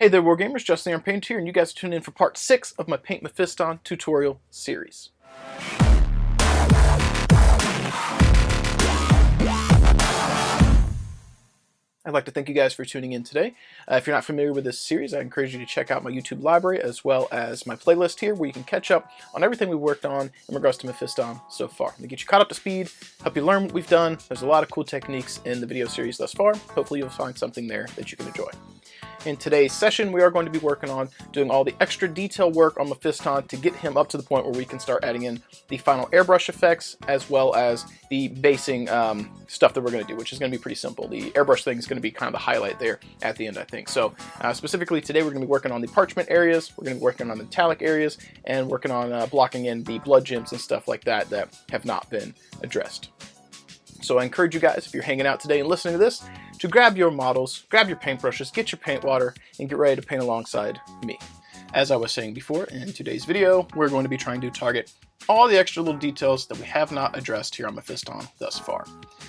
Hey there, Wargamers, Justin here, Paint here, and you guys are tuned in for part 6 of my Paint Mephiston tutorial series. I'd like to thank you guys for tuning in today. If you're not familiar with this series, I encourage you to check out my YouTube library as well as my playlist here, where you can catch up on everything we've worked on in regards to Mephiston so far. To get you caught up to speed, help you learn what we've done. There's a lot of cool techniques in the video series thus far. Hopefully you'll find something there that you can enjoy. In today's session, we are going to be working on doing all the extra detail work on Mephiston to get him up to the point where we can start adding in the final airbrush effects as well as the basing stuff that we're going to do, which is going to be pretty simple. The airbrush thing is going to be kind of the highlight there at the end, I think. So specifically today, we're going to be working on the parchment areas, we're going to be working on the metallic areas, and working on blocking in the blood gems and stuff like that that have not been addressed. So I encourage you guys, if you're hanging out today and listening to this, to grab your models, grab your paintbrushes, get your paint water, and get ready to paint alongside me. As I was saying before, in today's video, we're going to be trying to target all the extra little details that we have not addressed here on Mephiston thus far.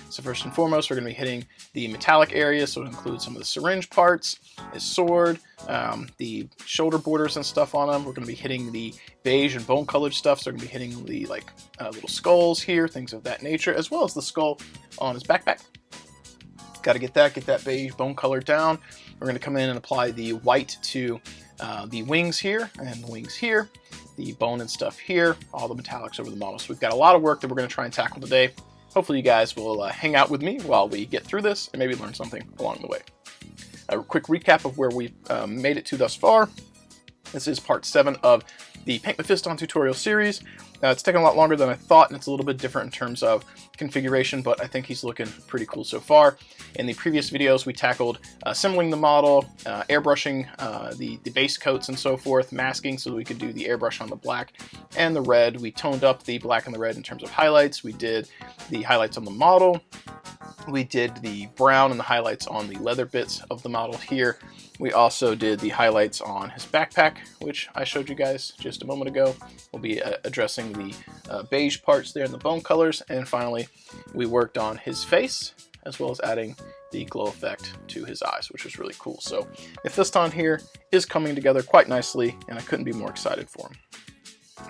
So first and foremost, we're going to be hitting the metallic area, so it includes some of the syringe parts, his sword, the shoulder borders and stuff on him. We're going to be hitting the beige and bone colored stuff, so we're going to be hitting the little skulls here, things of that nature, as well as the skull on his backpack. Got to get that beige bone color down. We're going to come in and apply the white to the wings here and the wings here, the bone and stuff here, all the metallics over the model. So we've got a lot of work that we're going to try and tackle today. Hopefully you guys will hang out with me while we get through this and maybe learn something along the way. A quick recap of where we've made it to thus far. This is part 7 of the Paint Mephiston tutorial series. It's taken a lot longer than I thought, and it's a little bit different in terms of configuration, but I think he's looking pretty cool so far. In the previous videos, we tackled assembling the model, airbrushing the base coats and so forth, masking so that we could do the airbrush on the black and the red. We toned up the black and the red in terms of highlights. We did the highlights on the model. We did the brown and the highlights on the leather bits of the model here. We also did the highlights on his backpack, which I showed you guys just a moment ago. We'll be addressing the beige parts there and the bone colors. And finally, we worked on his face, as well as adding the glow effect to his eyes, which was really cool. So Mephiston here is coming together quite nicely, and I couldn't be more excited for him.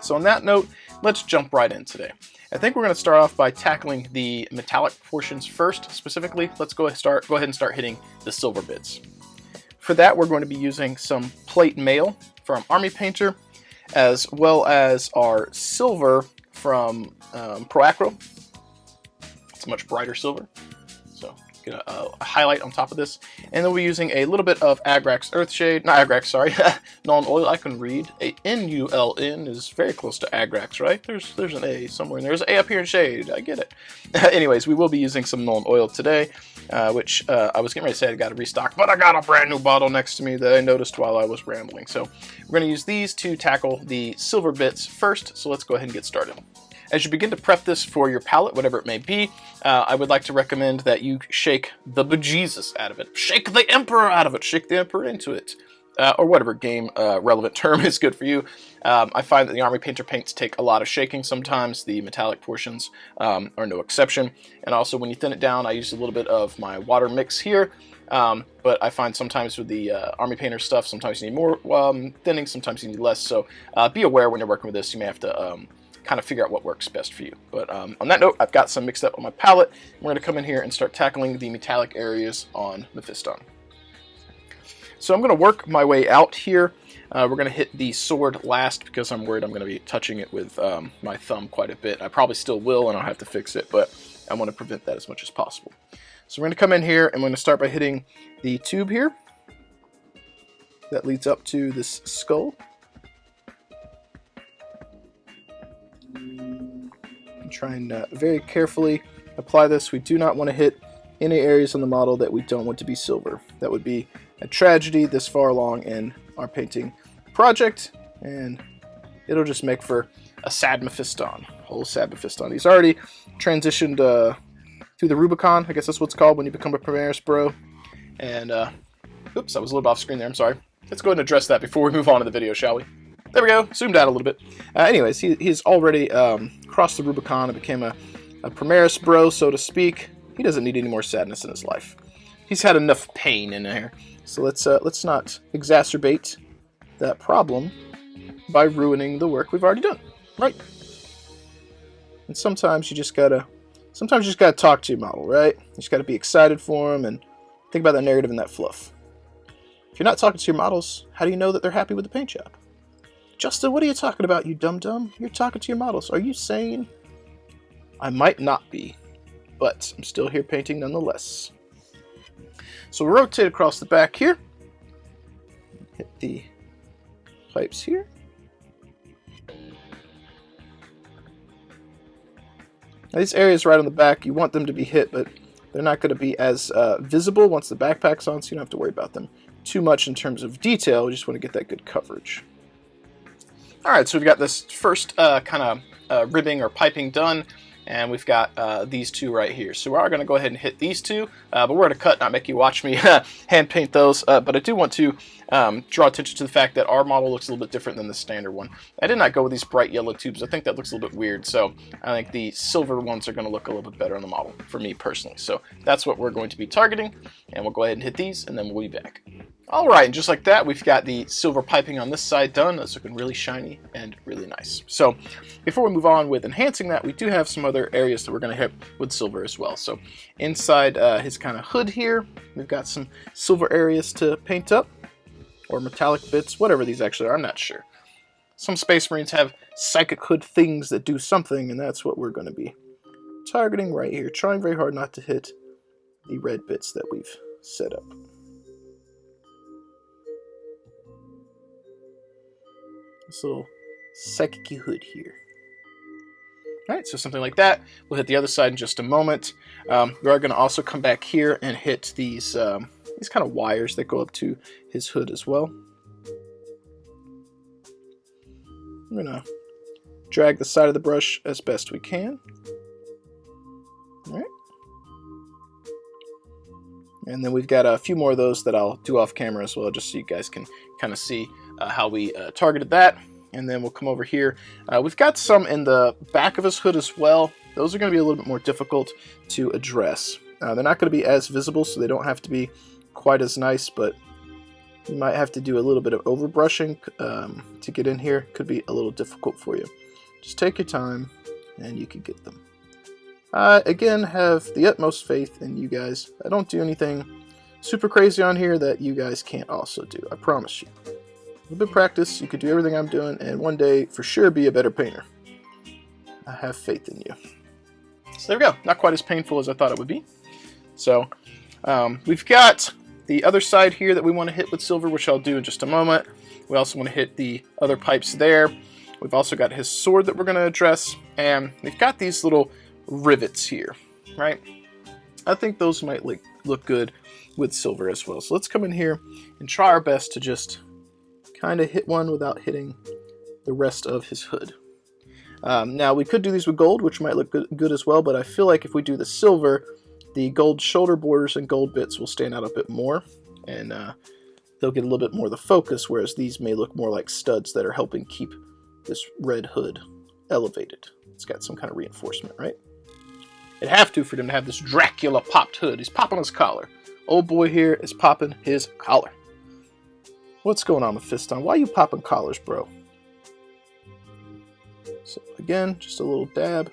So on that note, let's jump right in today. I think we're going to start off by tackling the metallic portions first. Specifically, let's go ahead and start hitting the silver bits. For that, we're going to be using some plate mail from Army Painter, as well as our silver from Pro Acro. It's a much brighter silver, so get a highlight on top of this. And then we're using a little bit of Agrax Earthshade, not Agrax, sorry, Nuln Oil. I can read. N-U-L-N is very close to Agrax, right? There's an A somewhere, and there's an A up here in shade. I get it. Anyways, we will be using some Nuln Oil today, which I was getting ready to say I got to restock, but I got a brand new bottle next to me that I noticed while I was rambling. So we're going to use these to tackle the silver bits first, so let's go ahead and get started. As you begin to prep this for your palette, whatever it may be, I would like to recommend that you shake the bejesus out of it. Shake the emperor out of it. Shake the emperor into it. Or whatever game relevant term is good for you. I find that the Army Painter paints take a lot of shaking sometimes. The metallic portions are no exception. And also when you thin it down, I use a little bit of my water mix here. But I find sometimes with the Army Painter stuff, sometimes you need more thinning, sometimes you need less. So be aware when you're working with this, you may have to kind of figure out what works best for you. But on that note, I've got some mixed up on my palette. We're going to come in here and start tackling the metallic areas on Mephiston. So I'm going to work my way out here. We're going to hit the sword last because I'm worried I'm going to be touching it with my thumb quite a bit. I probably still will, and I'll have to fix it, but I want to prevent that as much as possible. So we're going to come in here, and we're going to start by hitting the tube here that leads up to this skull. Try and very carefully apply this. We do not want to hit any areas on the model that we don't want to be silver. That would be a tragedy this far along in our painting project, and it'll just make for a sad Mephiston, whole sad Mephiston. He's already transitioned through the Rubicon, I guess that's what it's called when you become a Primaris Bro. And oops, I was a little bit off screen there, I'm sorry. Let's go ahead and address that before we move on to the video, shall we? There we go, zoomed out a little bit. Anyways, he's already crossed the Rubicon and became a Primaris Bro, so to speak. He doesn't need any more sadness in his life. He's had enough pain in there. So let's not exacerbate that problem by ruining the work we've already done, right? And sometimes you just gotta talk to your model, right? You just gotta be excited for them and think about that narrative and that fluff. If you're not talking to your models, how do you know that they're happy with the paint job? Justin, what are you talking about, you dum-dum? You're talking to your models. Are you sane? I might not be, but I'm still here painting nonetheless. So we'll rotate across the back here. Hit the pipes here. Now these areas right on the back, you want them to be hit, but they're not going to be as visible once the backpack's on, so you don't have to worry about them too much in terms of detail. We just want to get that good coverage. Alright, so we've got this first kind of ribbing or piping done, and we've got these two right here. So we are going to go ahead and hit these two, but we're going to cut, not make you watch me hand paint those. But I do want to draw attention to the fact that our model looks a little bit different than the standard one. I did not go with these bright yellow tubes. I think that looks a little bit weird, so I think the silver ones are going to look a little bit better on the model, for me personally. So that's what we're going to be targeting, and we'll go ahead and hit these, and then we'll be back. Alright, and just like that, we've got the silver piping on this side done. That's looking really shiny and really nice. So before we move on with enhancing that, we do have some other areas that we're going to hit with silver as well. So inside his kind of hood here, we've got some silver areas to paint up, or metallic bits, whatever these actually are, I'm not sure. Some Space Marines have psychic hood things that do something, and that's what we're going to be targeting right here. Trying very hard not to hit the red bits that we've set up. This little psychic hood here. Alright, so something like that. We'll hit the other side in just a moment. We are going to also come back here and hit these kind of wires that go up to his hood as well. I'm going to drag the side of the brush as best we can. Alright. And then we've got a few more of those that I'll do off camera as well, just so you guys can kind of see how we targeted that. And then we'll come over here. We've got some in the back of his hood as well. Those are going to be a little bit more difficult to address. They're not going to be as visible, so they don't have to be quite as nice, but you might have to do a little bit of overbrushing to get in here. Could be a little difficult for you. Just take your time, and you can get them. Again, have the utmost faith in you guys. I don't do anything super crazy on here that you guys can't also do. I promise you. A little bit of practice, you could do everything I'm doing, and one day, for sure, be a better painter. I have faith in you. So there we go. Not quite as painful as I thought it would be. So we've got the other side here that we want to hit with silver, which I'll do in just a moment. We also want to hit the other pipes there. We've also got his sword that we're going to address, and we've got these little rivets here, right? I think those might look good with silver as well. So let's come in here and try our best to just kind of hit one without hitting the rest of his hood. Now we could do these with gold, which might look good as well, but I feel like if we do the silver, the gold shoulder borders and gold bits will stand out a bit more, and they'll get a little bit more of the focus, whereas these may look more like studs that are helping keep this red hood elevated. It's got some kind of reinforcement, right? It'd have to for him to have this Dracula popped hood. He's popping his collar. Old boy here is popping his collar. What's going on, Mephiston? Why are you popping collars, bro? So again, just a little dab.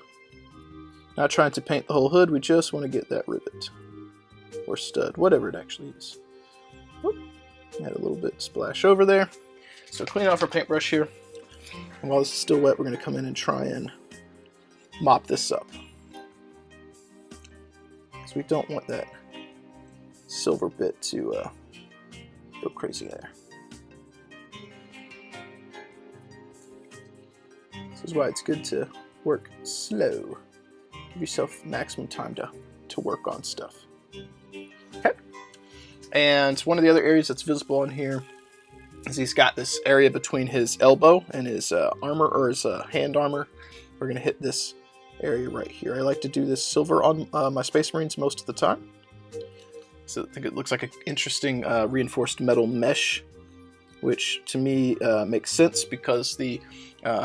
Not trying to paint the whole hood, we just want to get that rivet. Or stud, whatever it actually is. Whoop. Add a little bit splash over there. So clean off our paintbrush here. And while this is still wet, we're going to come in and try and mop this up. So we don't want that silver bit to go crazy there. This is why it's good to work slow. Give yourself maximum time to work on stuff. Okay. And one of the other areas that's visible in here is he's got this area between his elbow and his armor, or his hand armor. We're going to hit this area right here. I like to do this silver on my Space Marines most of the time. So I think it looks like an interesting reinforced metal mesh, which to me makes sense because the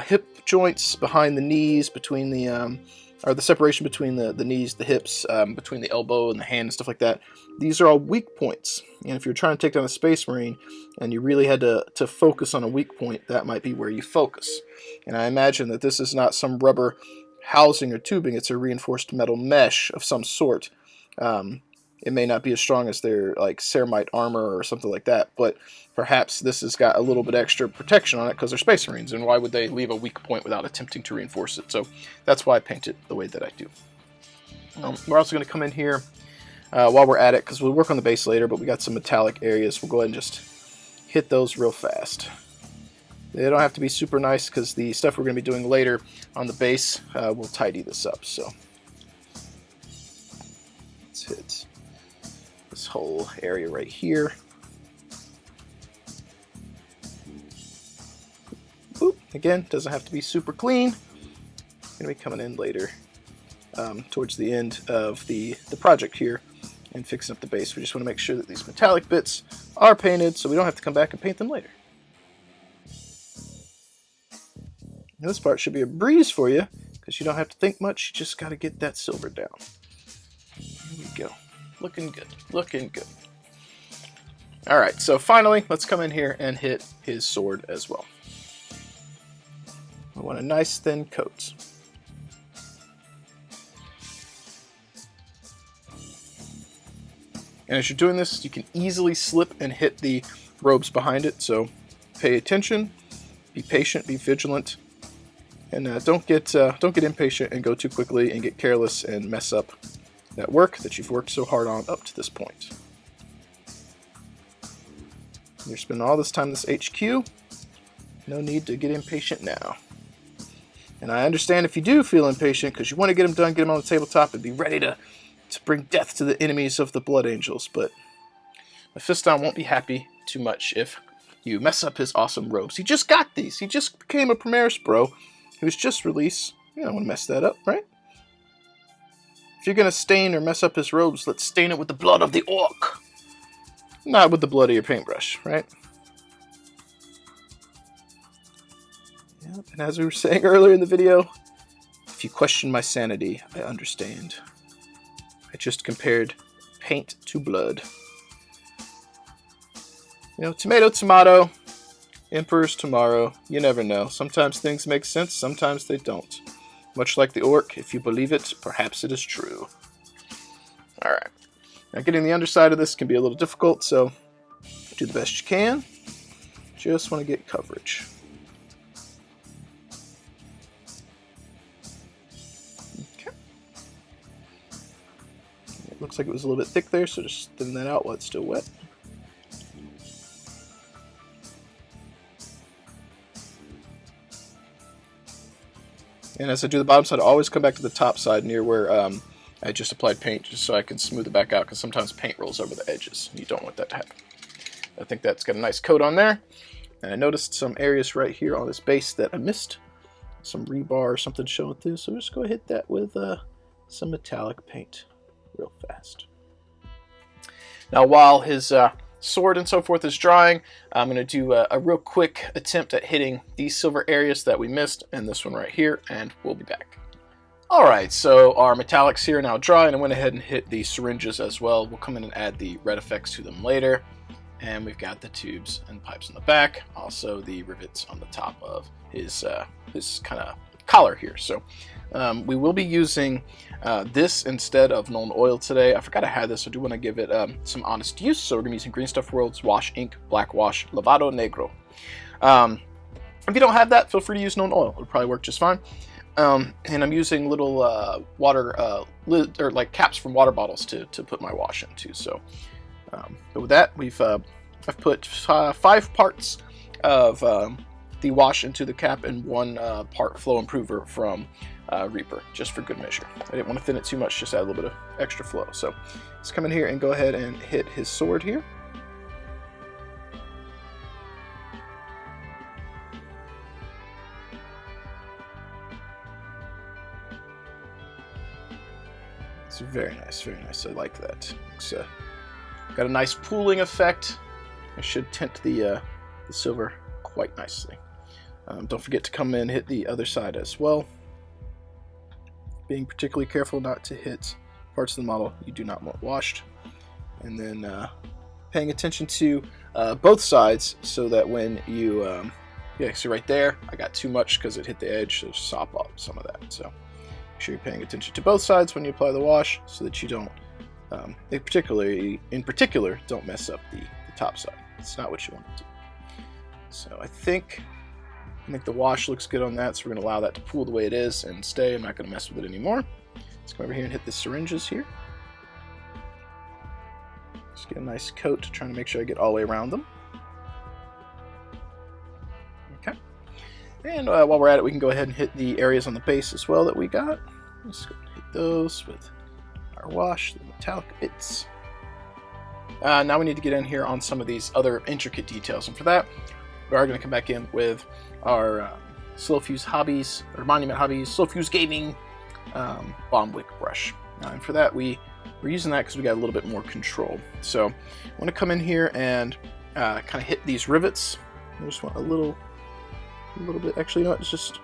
hip joints behind the knees, between the or the separation between the knees, the hips, between the elbow and the hand and stuff like that, these are all weak points. And if you're trying to take down a Space Marine and you really had to focus on a weak point, that might be where you focus. And I imagine that this is not some rubber housing or tubing, it's a reinforced metal mesh of some sort. It may not be as strong as their like ceramite armor or something like that, but perhaps this has got a little bit extra protection on it because they're Space Marines, and why would they leave a weak point without attempting to reinforce it? So that's why I paint it the way that I do. We're also going to come in here while we're at it, because we'll work on the base later, but we got some metallic areas. We'll go ahead and just hit those real fast. They don't have to be super nice, because the stuff we're going to be doing later on the base will tidy this up. So let's hit this whole area right here. Boop. Again, doesn't have to be super clean. Going to be coming in later towards the end of the project here and fixing up the base. We just want to make sure that these metallic bits are painted so we don't have to come back and paint them later. Now this part should be a breeze for you because you don't have to think much. You just got to get that silver down. Here we go. Looking good. Looking good. Alright, so finally, let's come in here and hit his sword as well. I want a nice thin coat. And as you're doing this, you can easily slip and hit the robes behind it, so pay attention, be patient, be vigilant, and don't get impatient and go too quickly and get careless and mess up that work that you've worked so hard on up to this point. You're spending all this time in this HQ, no need to get impatient now. And I understand if you do feel impatient because you want to get them done, get them on the tabletop, and be ready to bring death to the enemies of the Blood Angels, but Mephiston won't be happy too much if you mess up his awesome robes. He just got these. He just became a Primaris Bro. He was just released. You don't want to mess that up, right? If you're going to stain or mess up his robes, let's stain it with the blood of the orc. Not with the blood of your paintbrush, right? Yep. And as we were saying earlier in the video, if you question my sanity, I understand. I just compared paint to blood. You know, tomato, tomato, emperor's tomorrow. You never know. Sometimes things make sense, sometimes they don't. Much like the orc, if you believe it, perhaps it is true. Alright. Now getting the underside of this can be a little difficult, so do the best you can. Just want to get coverage. Okay. It looks like it was a little bit thick there, so just thin that out while it's still wet. And as I do the bottom side, I always come back to the top side near where I just applied paint, just so I can smooth it back out, because sometimes paint rolls over the edges. You don't want that to happen. I think that's got a nice coat on there. And I noticed some areas right here on this base that I missed. Some rebar or something showing through, so just go ahead and hit that with some metallic paint real fast. Now while his sword and so forth is drying, I'm going to do a real quick attempt at hitting these silver areas that we missed, and this one right here, and we'll be back. Alright, so our metallics here are now dry, and I went ahead and hit the syringes as well. We'll come in and add the red effects to them later. And we've got the tubes and pipes on the back, also the rivets on the top of his kind of collar here. So we will be using this instead of Nuln Oil today. I forgot I had this, so I do want to give it some honest use. So we're going to be using Green Stuff World's Wash Ink Black Wash Lavado Negro. If you don't have that, feel free to use Nuln Oil. It'll probably work just fine. And I'm using little water lid, or like caps from water bottles to put my wash into. So, but with that, I've put 5 parts of the wash into the cap and 1 part flow improver from Reaper, just for good measure. I didn't want to thin it too much, just add a little bit of extra flow. So let's come in here and go ahead and hit his sword here. It's very nice, very nice. I like that. It's got a nice pooling effect. It should tint the silver quite nicely. Don't forget to come in and hit the other side as well. being particularly careful not to hit parts of the model you do not want washed, and then paying attention to both sides so that when you, yeah, see right there, I got too much because it hit the edge, so sop up some of that. So make sure you're paying attention to both sides when you apply the wash so that you don't, in particular, don't mess up the top side. It's not what you want to do. So I think the wash looks good on that, so we're going to allow that to pool the way it is and stay. I'm not going to mess with it anymore. Let's come over here and hit the syringes here. Just get a nice coat, trying to make sure I get all the way around them. Okay. And while we're at it, we can go ahead and hit the areas on the base as well that we got. Let's go hit those with our wash, the metallic bits. Now we need to get in here on some of these other intricate details, and for that, we are going to come back in with our Slow Fuse Hobbies, or Monument Hobbies, Slow Fuse Gaming Bomb Wick brush. And for that, we're using that because we got a little bit more control. So I want to come in here and kind of hit these rivets. I just want a little bit. Actually, you know what? Let's just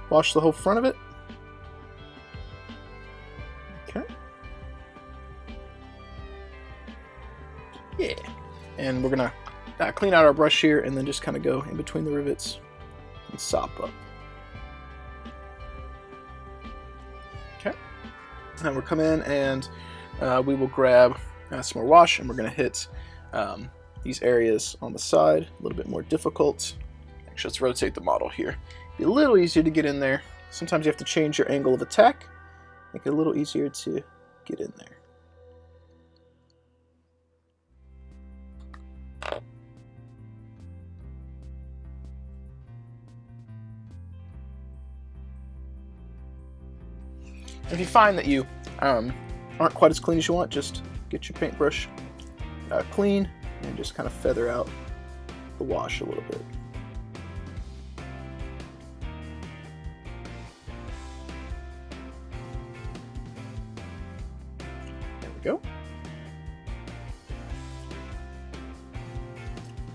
wash the whole front of it. Okay. Yeah. And we're gonna clean out our brush here, and then just kind of go in between the rivets and sop up. Okay. Now we'll come in and we will grab some more wash, and we're going to hit these areas on the side, a little bit more difficult. Actually, let's rotate the model here. Be a little easier to get in there. Sometimes you have to change your angle of attack, make it a little easier to get in there. If you find that you aren't quite as clean as you want, just get your paintbrush clean and just kind of feather out the wash a little bit. There we go.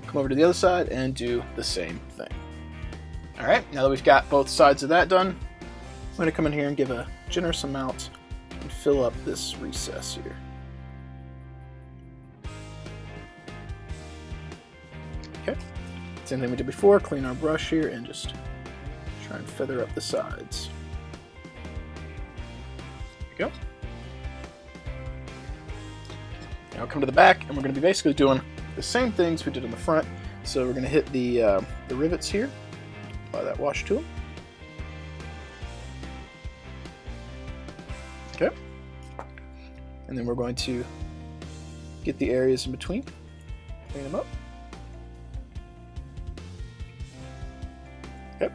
Come over to the other side and do the same thing. All right, now that we've got both sides of that done, I'm going to come in here and give a generous amount and fill up this recess here. Okay, same thing we did before, clean our brush here and just try and feather up the sides. There we go. Now come to the back, and we're going to be basically doing the same things we did on the front. So we're going to hit the rivets here, apply that wash to them. Okay, and then we're going to get the areas in between, clean them up. Okay,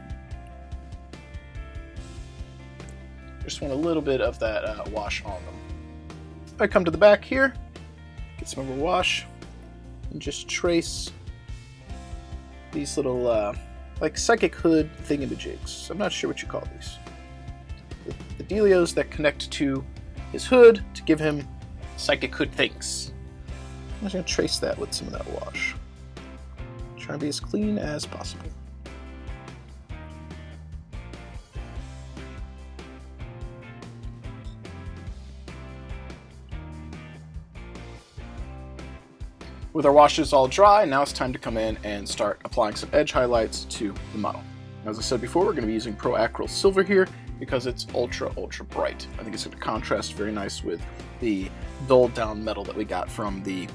just want a little bit of that wash on them. If I come to the back here, get some of our wash, and just trace these little like psychic hood thingamajigs. I'm not sure what you call these. The dealios that connect to his hood to give him psychic hood things. I'm just going to trace that with some of that wash. Try and be as clean as possible. With our washes all dry, now it's time to come in and start applying some edge highlights to the model. As I said before, we're going to be using Pro Acryl Silver here because it's ultra bright. I think it's going to contrast very nice with the dulled down metal that we got from the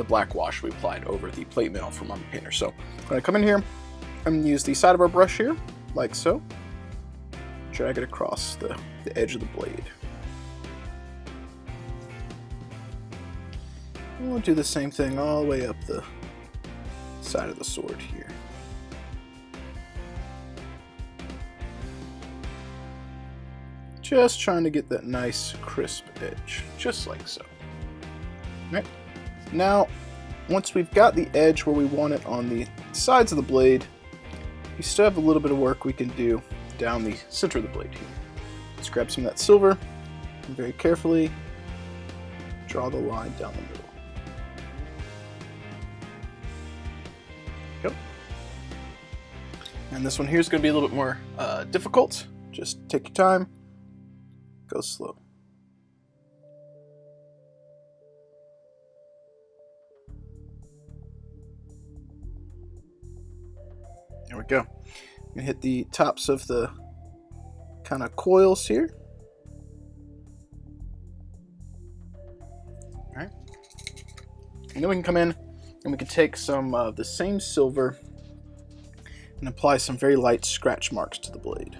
black wash we applied over the plate mail from Army Painter. So I'm going to come in here and use the side of our brush here, like so. Drag it across the edge of the blade. And we'll do the same thing all the way up the side of the sword here. Just trying to get that nice crisp edge, just like so. Right. Now, once we've got the edge where we want it on the sides of the blade, we still have a little bit of work we can do down the center of the blade here. Let's grab some of that silver and very carefully draw the line down the middle. Go. And this one here is going to be a little bit more difficult. Just take your time. Go slow. There we go. I'm gonna hit the tops of the kind of coils here. All right. And then we can come in and we can take some of the same silver and apply some very light scratch marks to the blade.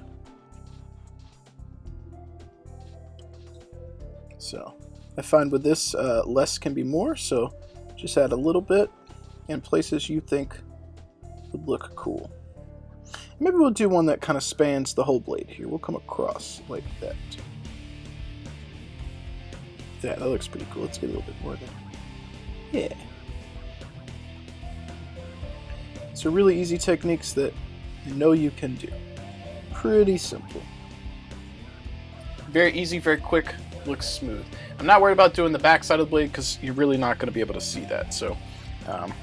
So I find with this, less can be more, so just add a little bit in places you think would look cool. Maybe we'll do one that kind of spans the whole blade here. We'll come across like that. That looks pretty cool. Let's get a little bit more there. Yeah. So really easy techniques that I know you can do. Pretty simple. Very easy, very quick, looks smooth. I'm not worried about doing the back side of the blade because you're really not going to be able to see that. So,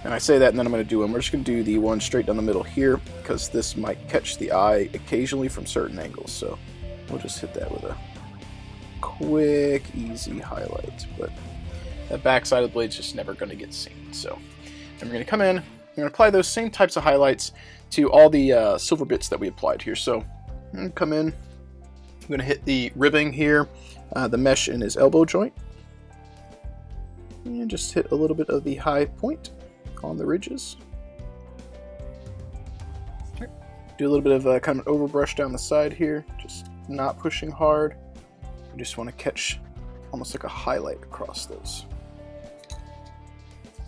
and I say that and then I'm going to do them. We're just going to do the one straight down the middle here because this might catch the eye occasionally from certain angles. So we'll just hit that with a quick, easy highlight. But that back side of the blade's just never going to get seen. So then we're going to come in, we're going to apply those same types of highlights to all the silver bits that we applied here. So I'm going to come in, I'm going to hit the ribbing here, the mesh in his elbow joint. And just hit a little bit of the high point on the ridges. Do a little bit of kind of an overbrush down the side here, just not pushing hard. You just want to catch almost like a highlight across those.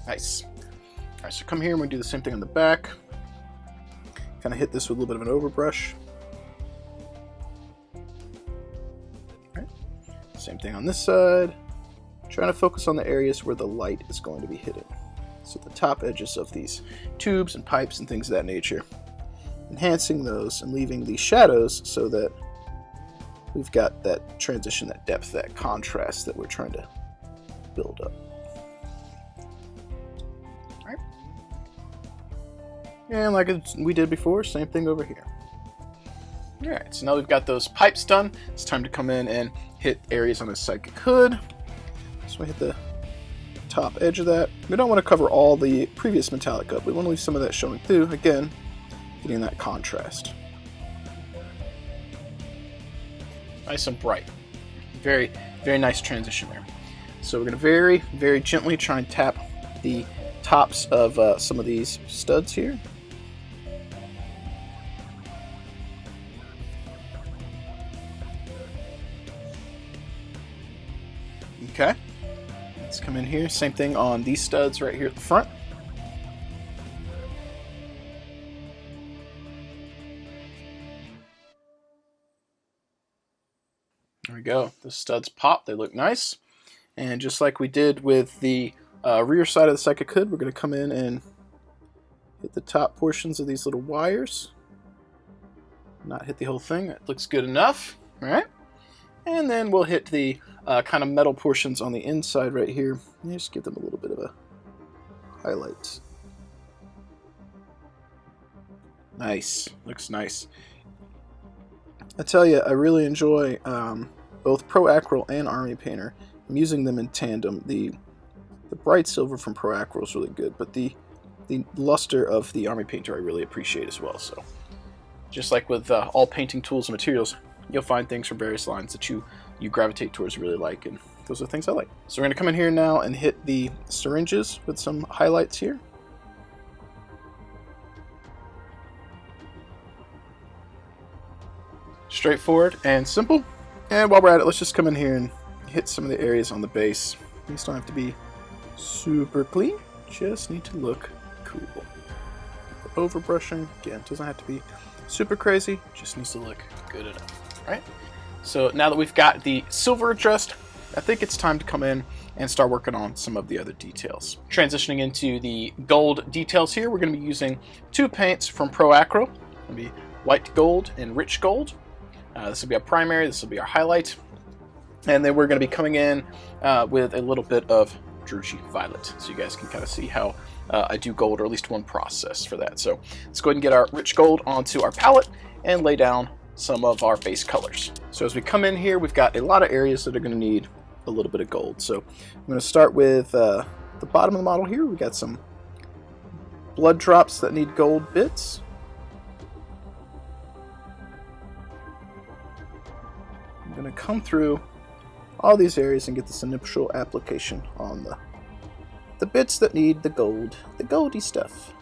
Nice. All right, so come here and we do the same thing on the back. Kind of hit this with a little bit of an overbrush. All right. Same thing on this side. Trying to focus on the areas where the light is going to be hitting. So the top edges of these tubes and pipes and things of that nature. Enhancing those and leaving the shadows so that we've got that transition, that depth, that contrast that we're trying to build up. All right. And like we did before, same thing over here. All right, so now we've got those pipes done. It's time to come in and hit areas on the psychic hood. So we hit the top edge of that. We don't want to cover all the previous metallic up. We want to leave some of that showing through. Again, getting that contrast. Nice and bright. Very, very nice transition there. So we're going to very, very gently try and tap the tops of some of these studs here. Okay. Let's come in here. Same thing on these studs right here at the front. There we go. The studs pop. They look nice. And just like we did with the rear side of the psychic hood, we're going to come in and hit the top portions of these little wires. Not hit the whole thing. That looks good enough. All right. And then we'll hit the kind of metal portions on the inside right here. And just give them a little bit of a highlight. Nice. Looks nice. I tell you, I really enjoy both Pro Acryl and Army Painter. I'm using them in tandem. The bright silver from Pro Acryl is really good, but the luster of the Army Painter I really appreciate as well. So just like with all painting tools and materials, you'll find things from various lines that you gravitate towards, really like, and those are things I like. So we're going to come in here now and hit the syringes with some highlights here. Straightforward and simple. And while we're at it, let's just come in here and hit some of the areas on the base. These don't have to be super clean, just need to look cool. Overbrushing, again, doesn't have to be super crazy, just needs to look good enough. Right? So now that we've got the silver addressed, I think it's time to come in and start working on some of the other details. Transitioning into the gold details here, we're going to be using two paints from Pro Acryl. It's going to be white gold and rich gold. This will be our primary, this will be our highlight. And then we're going to be coming in with a little bit of Druchii Violet, so you guys can kind of see how I do gold, or at least one process for that. So let's go ahead and get our rich gold onto our palette and lay down some of our base colors. So as we come in here, we've got a lot of areas that are going to need a little bit of gold. So I'm going to start with the bottom of the model here. We got some blood drops that need gold bits. I'm going to come through all these areas and get this initial application on the bits that need the goldy stuff.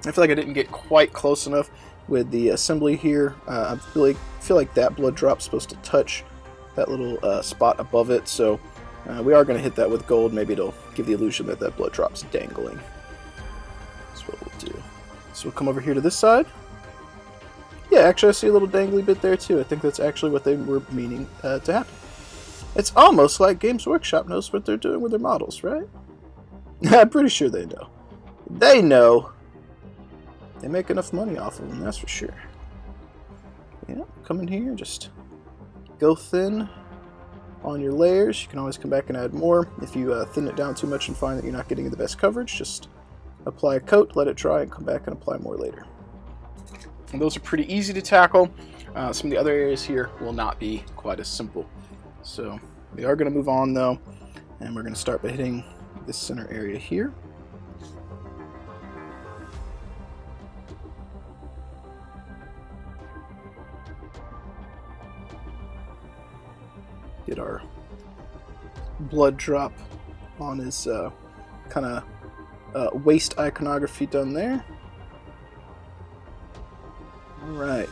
I feel like I didn't get quite close enough with the assembly here. I really feel like that blood drop's supposed to touch that little spot above it, so we are going to hit that with gold. Maybe it'll give the illusion that that blood drop's dangling. That's what we'll do. So we'll come over here to this side. Yeah, actually I see a little dangly bit there too. I think that's actually what they were meaning to happen. It's almost like Games Workshop knows what they're doing with their models, right? I'm pretty sure they know. They know. They make enough money off of them, that's for sure. Yeah, come in here, just go thin on your layers. You can always come back and add more. If you thin it down too much and find that you're not getting the best coverage, just apply a coat, let it dry, and come back and apply more later. And those are pretty easy to tackle. Some of the other areas here will not be quite as simple. So we are going to move on though, and we're going to start by hitting this center area here. Get our blood drop on his kind of waist iconography done there. Alright,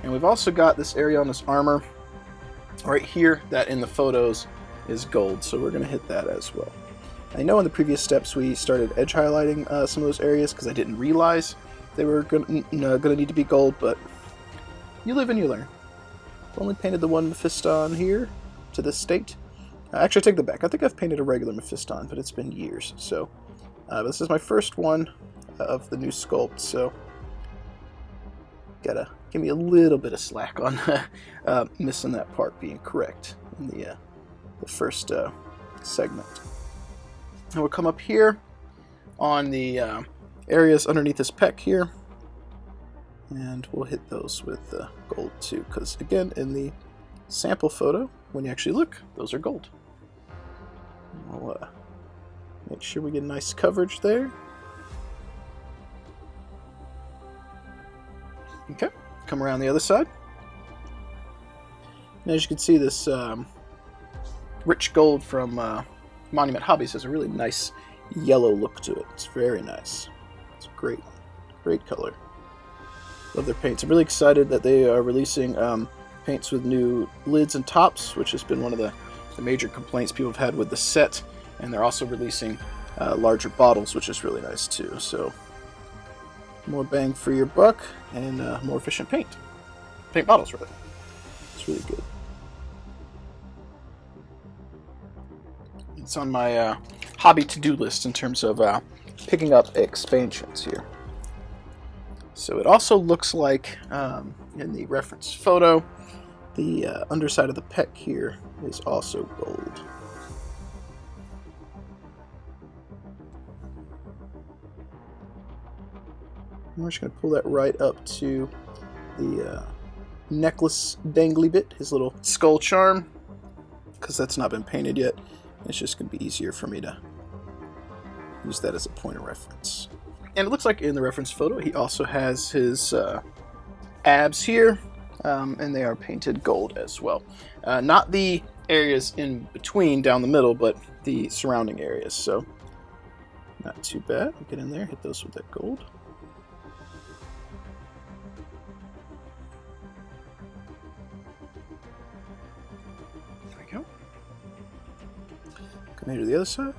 and we've also got this area on this armor right here that in the photos is gold, so we're going to hit that as well. I know in the previous steps we started edge highlighting some of those areas because I didn't realize they were going to need to be gold, but you live and you learn. I've only painted the one Mephiston here to this state. Actually, I take that back. I think I've painted a regular Mephiston, but it's been years. So this is my first one of the new sculpt, so gotta give me a little bit of slack on missing that part being correct in the first segment. And we'll come up here on the areas underneath this pec here, and we'll hit those with gold too, because again, in the sample photo, when you actually look, those are gold. We'll make sure we get nice coverage there. Okay, come around the other side. And as you can see, this rich gold from Monument Hobbies has a really nice yellow look to it. It's very nice. It's a great color. Love their paints. I'm really excited that they are releasing paints with new lids and tops, which has been one of the major complaints people have had with the set. And they're also releasing larger bottles, which is really nice too. So more bang for your buck and more efficient paint bottles, really. It's really good. It's on my hobby to-do list in terms of picking up expansions here. So it also looks like in the reference photo, the underside of the pec here is also gold. I'm just going to pull that right up to the necklace dangly bit, his little skull charm, because that's not been painted yet. It's just going to be easier for me to use that as a point of reference. And it looks like in the reference photo he also has his abs here, and they are painted gold as well. Not the areas in between down the middle, but the surrounding areas, so not too bad. We'll get in there, hit those with that gold. There we go. Come here to the other side.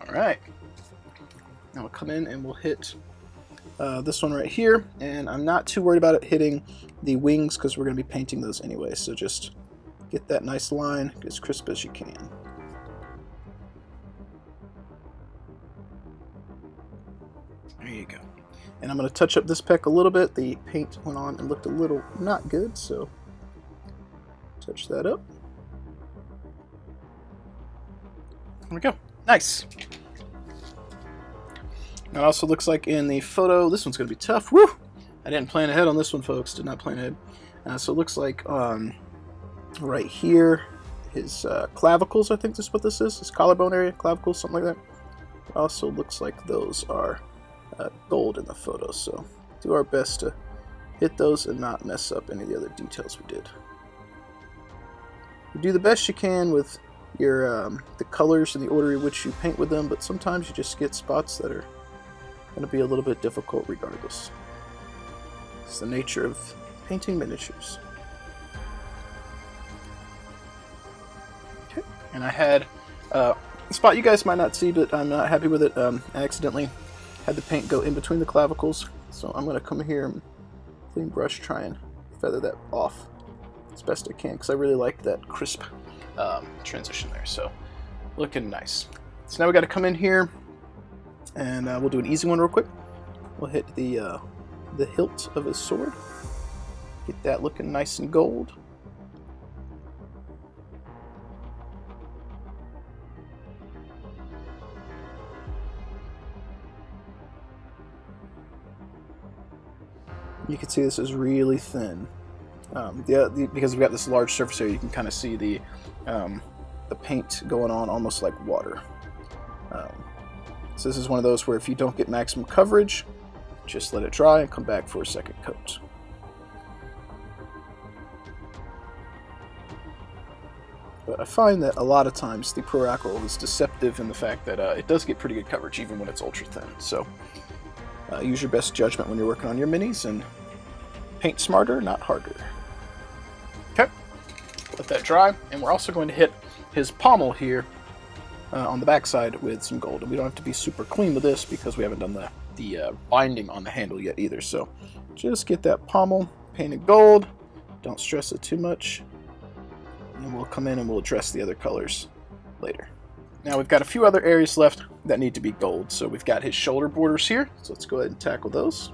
Alright, now we'll come in and we'll hit this one right here, and I'm not too worried about it hitting the wings because we're going to be painting those anyway, so just get that nice line as crisp as you can. There you go. And I'm going to touch up this pec a little bit. The paint went on and looked a little not good, so touch that up. There we go. Nice. It also looks like in the photo, this one's going to be tough. Woo! I didn't plan ahead on this one, folks. Did not plan ahead. So it looks like right here, his clavicles, I think that's what this is. His collarbone area, clavicles, something like that. It also looks like those are gold in the photo. So do our best to hit those and not mess up any of the other details we did. You do the best you can with your the colors and the order in which you paint with them, but sometimes you just get spots that are going to be a little bit difficult regardless. It's the nature of painting miniatures. Okay, and I had a spot you guys might not see, but I'm not happy with it. I accidentally had the paint go in between the clavicles, so I'm going to come here and clean brush, try and feather that off as best I can, because I really like that crisp transition there. So looking nice. So now we got to come in here and we'll do an easy one real quick. We'll hit the hilt of his sword. Get that looking nice and gold. You can see this is really thin. Because we've got this large surface area, you can kind of see the paint going on almost like water. So this is one of those where if you don't get maximum coverage, just let it dry and come back for a second coat. But I find that a lot of times the Pro Acryl is deceptive in the fact that it does get pretty good coverage even when it's ultra thin. So use your best judgment when you're working on your minis and paint smarter, not harder. Okay, let that dry, and we're also going to hit his pommel here on the backside with some gold. And we don't have to be super clean with this because we haven't done the binding on the handle yet either. So just get that pommel painted gold. Don't stress it too much. And we'll come in and we'll address the other colors later. Now we've got a few other areas left that need to be gold. So we've got his shoulder borders here. So let's go ahead and tackle those.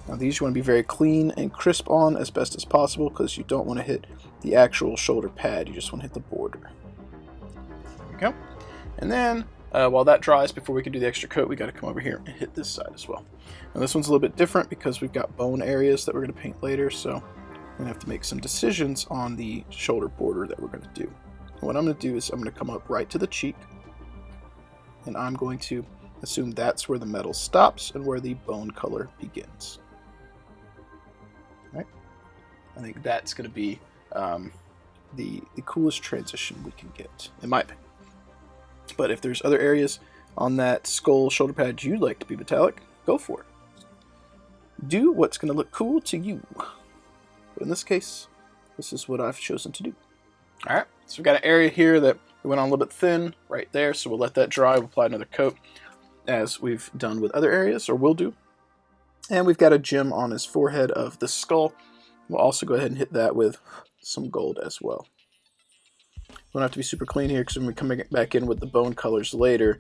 Now these you want to be very clean and crisp on as best as possible because you don't want to hit the actual shoulder pad. You just want to hit the border. There we go. And then while that dries, before we can do the extra coat, we got to come over here and hit this side as well. Now this one's a little bit different because we've got bone areas that we're going to paint later. So we're going to have to make some decisions on the shoulder border that we're going to do. And what I'm going to do is I'm going to come up right to the cheek, and I'm going to assume that's where the metal stops and where the bone color begins. Right? I think that's going to be the coolest transition we can get, in my opinion. But if there's other areas on that skull shoulder pad you'd like to be metallic, go for it. Do what's going to look cool to you. But in this case, this is what I've chosen to do. Alright, so we've got an area here that we went on a little bit thin right there, so we'll let that dry. We'll apply another coat as we've done with other areas, or will do. And we've got a gem on his forehead of the skull. We'll also go ahead and hit that with some gold as well. We don't have to be super clean here because when we come back in with the bone colors later,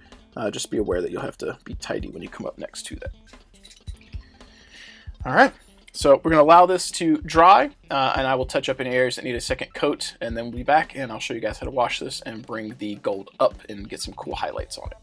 just be aware that you'll have to be tidy when you come up next to that. Alright, so we're going to allow this to dry, and I will touch up any areas that need a second coat, and then we'll be back and I'll show you guys how to wash this and bring the gold up and get some cool highlights on it.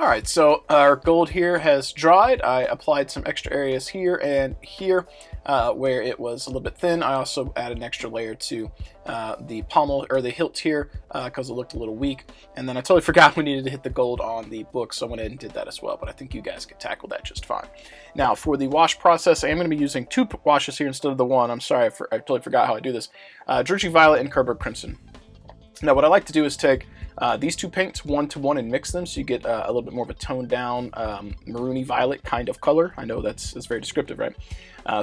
Alright, so our gold here has dried. I applied some extra areas here and here where it was a little bit thin. I also added an extra layer to the pommel, or the hilt here, because it looked a little weak. And then I totally forgot we needed to hit the gold on the book, so I went ahead and did that as well. But I think you guys could tackle that just fine. Now, for the wash process, I am going to be using 2 washes here instead of the 1. I'm sorry, I totally forgot how I do this. Dredging Violet and Kerberg Crimson. Now, what I like to do is take these 2 paints 1-to-1 and mix them so you get a little bit more of a toned down maroony violet kind of color. I know that's very descriptive, right?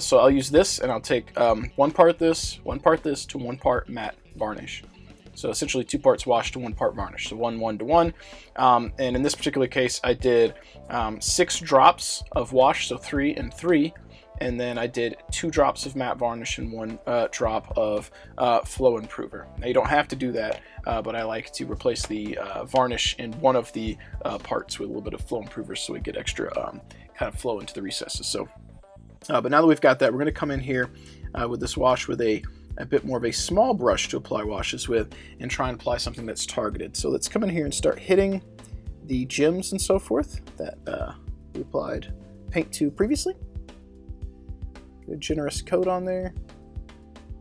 So I'll use this, and I'll take 1 part this to 1 part matte varnish. So essentially 2 parts wash to 1 part varnish, so 1-1-to-1. And in this particular case, I did 6 drops of wash, so 3 and 3. And then I did 2 drops of matte varnish and 1 drop of flow improver. Now you don't have to do that, but I like to replace the varnish in one of the parts with a little bit of flow improver so we get extra kind of flow into the recesses. So, but now that we've got that, we're going to come in here with this wash with a bit more of a small brush to apply washes with and try and apply something that's targeted. So let's come in here and start hitting the gems and so forth that we applied paint to previously. Good generous coat on there.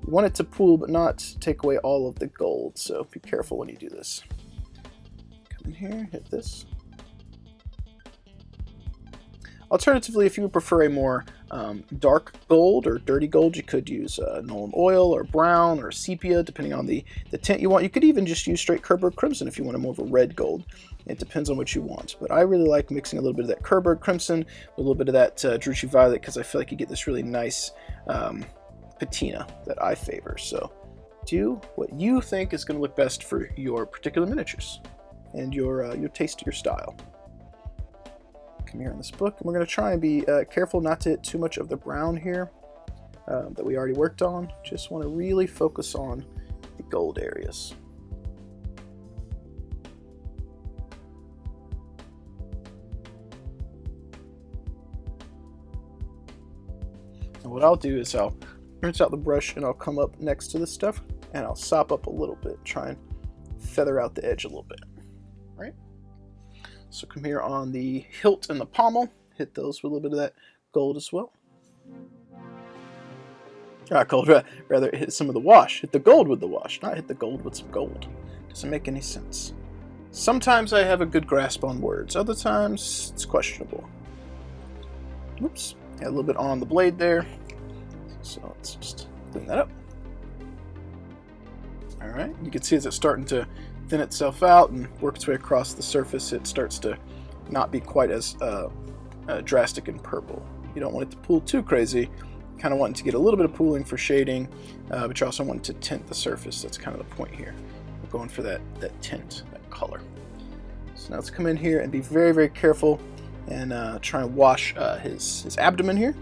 You want it to pool but not take away all of the gold, so be careful when you do this. Come in here, hit this. Alternatively, if you would prefer a more dark gold or dirty gold, you could use Nolan oil or brown or sepia, depending on the tint you want. You could even just use straight Kerberg crimson if you want a more of a red gold. It depends on what you want. But I really like mixing a little bit of that Kerberg crimson with a little bit of that Drucci violet, because I feel like you get this really nice patina that I favor. So do what you think is going to look best for your particular miniatures and your taste, your style. Come here on this book, and we're going to try and be careful not to hit too much of the brown here that we already worked on. Just want to really focus on the gold areas. And what I'll do is I'll rinse out the brush and I'll come up next to this stuff and I'll sop up a little bit, try and feather out the edge a little bit, right? So come here on the hilt and the pommel, hit those with a little bit of that gold as well. Not gold, rather hit some of the wash. Hit the gold with the wash, not hit the gold with some gold. Doesn't make any sense. Sometimes I have a good grasp on words, other times it's questionable. Oops, got a little bit on the blade there. So let's just clean that up. All right, you can see as it's starting to thin itself out and work its way across the surface, it starts to not be quite as drastic in purple. You don't want it to pool too crazy. Kind of wanting to get a little bit of pooling for shading, but you also want to tint the surface. That's kind of the point here. We're going for that tint, that color. So now let's come in here and be very, very careful and try and wash his abdomen here.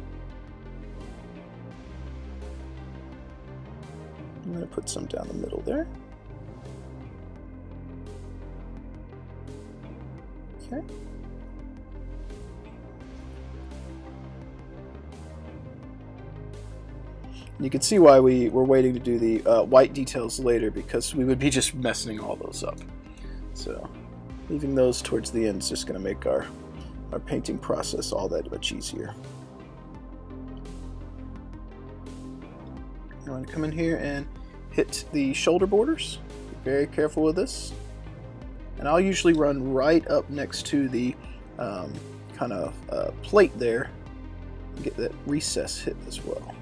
I'm going to put some down the middle there. Okay. You can see why we were waiting to do the white details later, because we would be just messing all those up. So leaving those towards the end is just going to make our painting process all that much easier. I'm going to come in here and hit the shoulder borders. Be very careful with this. And I'll usually run right up next to the kind of plate there and get that recess hit as well.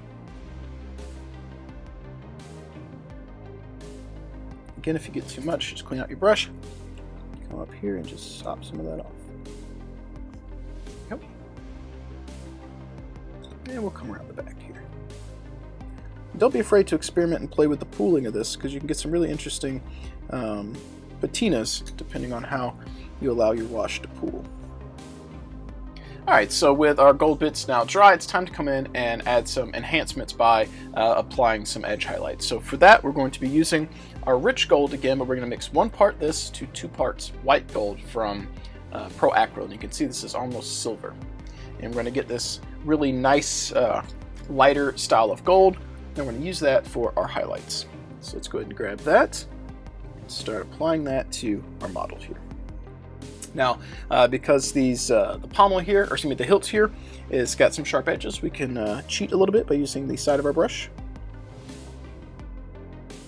Again, if you get too much, just clean out your brush. Come up here and just sop some of that off. Yep. And we'll come around the back here. Don't be afraid to experiment and play with the pooling of this, because you can get some really interesting patinas depending on how you allow your wash to pool. Alright, so with our gold bits now dry, it's time to come in and add some enhancements by applying some edge highlights. So for that, we're going to be using our rich gold again, but we're going to mix 1 part this to 2 parts white gold from Pro Acryl. And you can see this is almost silver. And we're going to get this really nice lighter style of gold, and we're going to use that for our highlights. So let's go ahead and grab that and start applying that to our model here. Now, because these the pommel here, or excuse me, the hilt here, is got some sharp edges, we can cheat a little bit by using the side of our brush.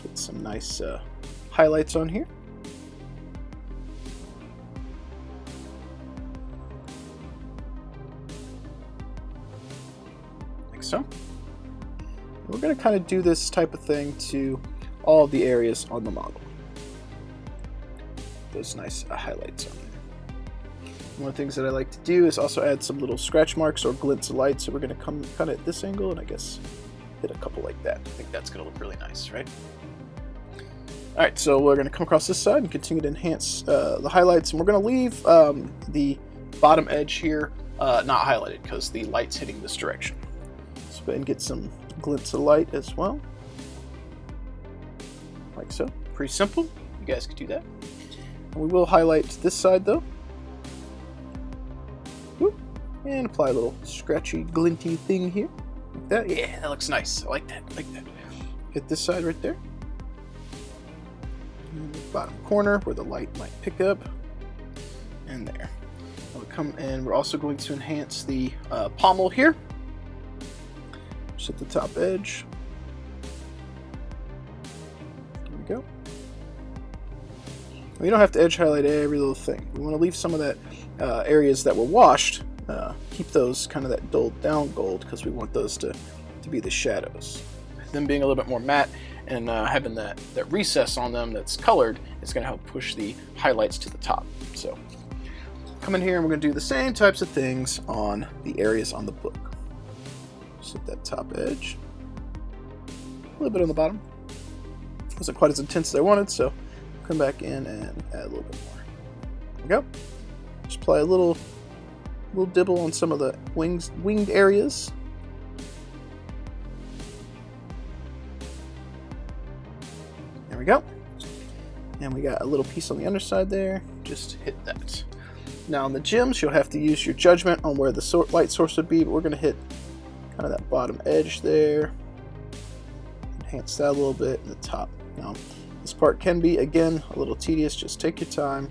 Get some nice highlights on here. Like so. We're going to kind of do this type of thing to all of the areas on the model. Those nice highlights on there. One of the things that I like to do is also add some little scratch marks or glints of light. So we're going to come kind of at this angle and I guess hit a couple like that. I think that's going to look really nice, right? All right, so we're going to come across this side and continue to enhance the highlights. And we're going to leave the bottom edge here not highlighted because the light's hitting this direction. So go ahead and get some glints of light as well. Like so. Pretty simple. You guys could do that. And we will highlight this side though. And apply a little scratchy, glinty thing here. Like that. Yeah, that looks nice. I like that. I like that. Hit this side right there. And the bottom corner where the light might pick up. and there. We'll come in. We're also going to enhance the pommel here. Just at the top edge. There we go. We don't have to edge highlight every little thing. We want to leave some of that areas that were washed. Keep those kind of that dulled down gold because we want those to be the shadows. Them being a little bit more matte and having that recess on them that's colored is going to help push the highlights to the top. So come in here and we're going to do the same types of things on the areas on the book. Just hit that top edge. A little bit on the bottom. Wasn't quite as intense as I wanted, so come back in and add a little bit more. There we go. Just apply a little dibble on some of the winged areas. There we go. And we got a little piece on the underside there. Just hit that. Now on the gems, you'll have to use your judgment on where the light source would be, but we're going to hit kind of that bottom edge there. Enhance that a little bit in the top. Now, this part can be, again, a little tedious. Just take your time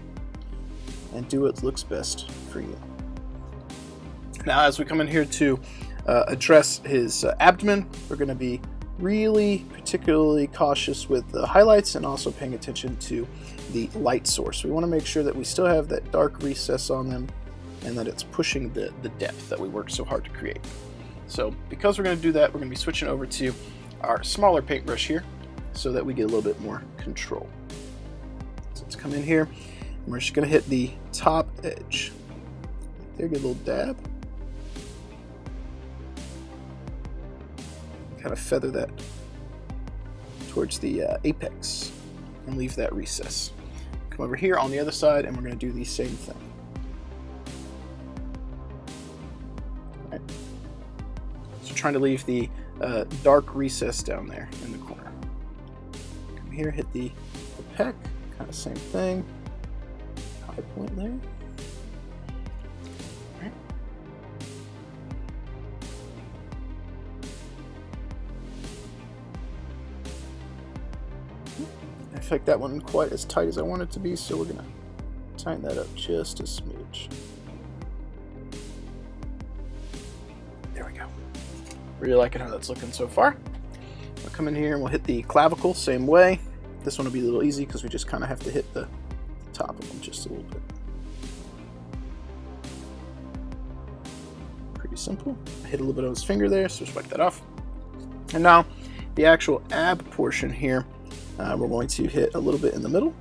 and do what looks best for you. Now, as we come in here to address his abdomen, we're going to be really particularly cautious with the highlights and also paying attention to the light source. We want to make sure that we still have that dark recess on them and that it's pushing the depth that we worked so hard to create. So because we're going to do that, we're going to be switching over to our smaller paintbrush here so that we get a little bit more control. So let's come in here and we're just going to hit the top edge. There, get a little dab. Kind of feather that towards the apex and leave that recess. Come over here on the other side and we're going to do the same thing. All right. So trying to leave the dark recess down there in the corner. Come here, hit the peck, kind of same thing. High point there. All right. I feel like that one isn't quite as tight as I want it to be, so we're going to tighten that up just a smidge. There we go. Really liking how that's looking so far. We'll come in here and we'll hit the clavicle same way. This one will be a little easy because we just kind of have to hit the top of them just a little bit. Pretty simple. I hit a little bit of his finger there, so just wipe that off. And now the actual ab portion here, we're going to hit a little bit in the middle.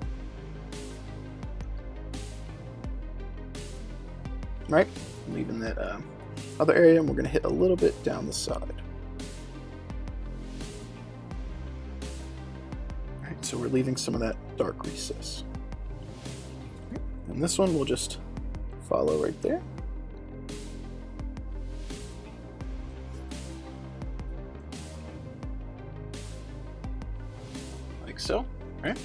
Right? Leaving that other area, and we're going to hit a little bit down the side. Alright, so we're leaving some of that dark recess. And this one we'll just follow right there. Like so. Alright.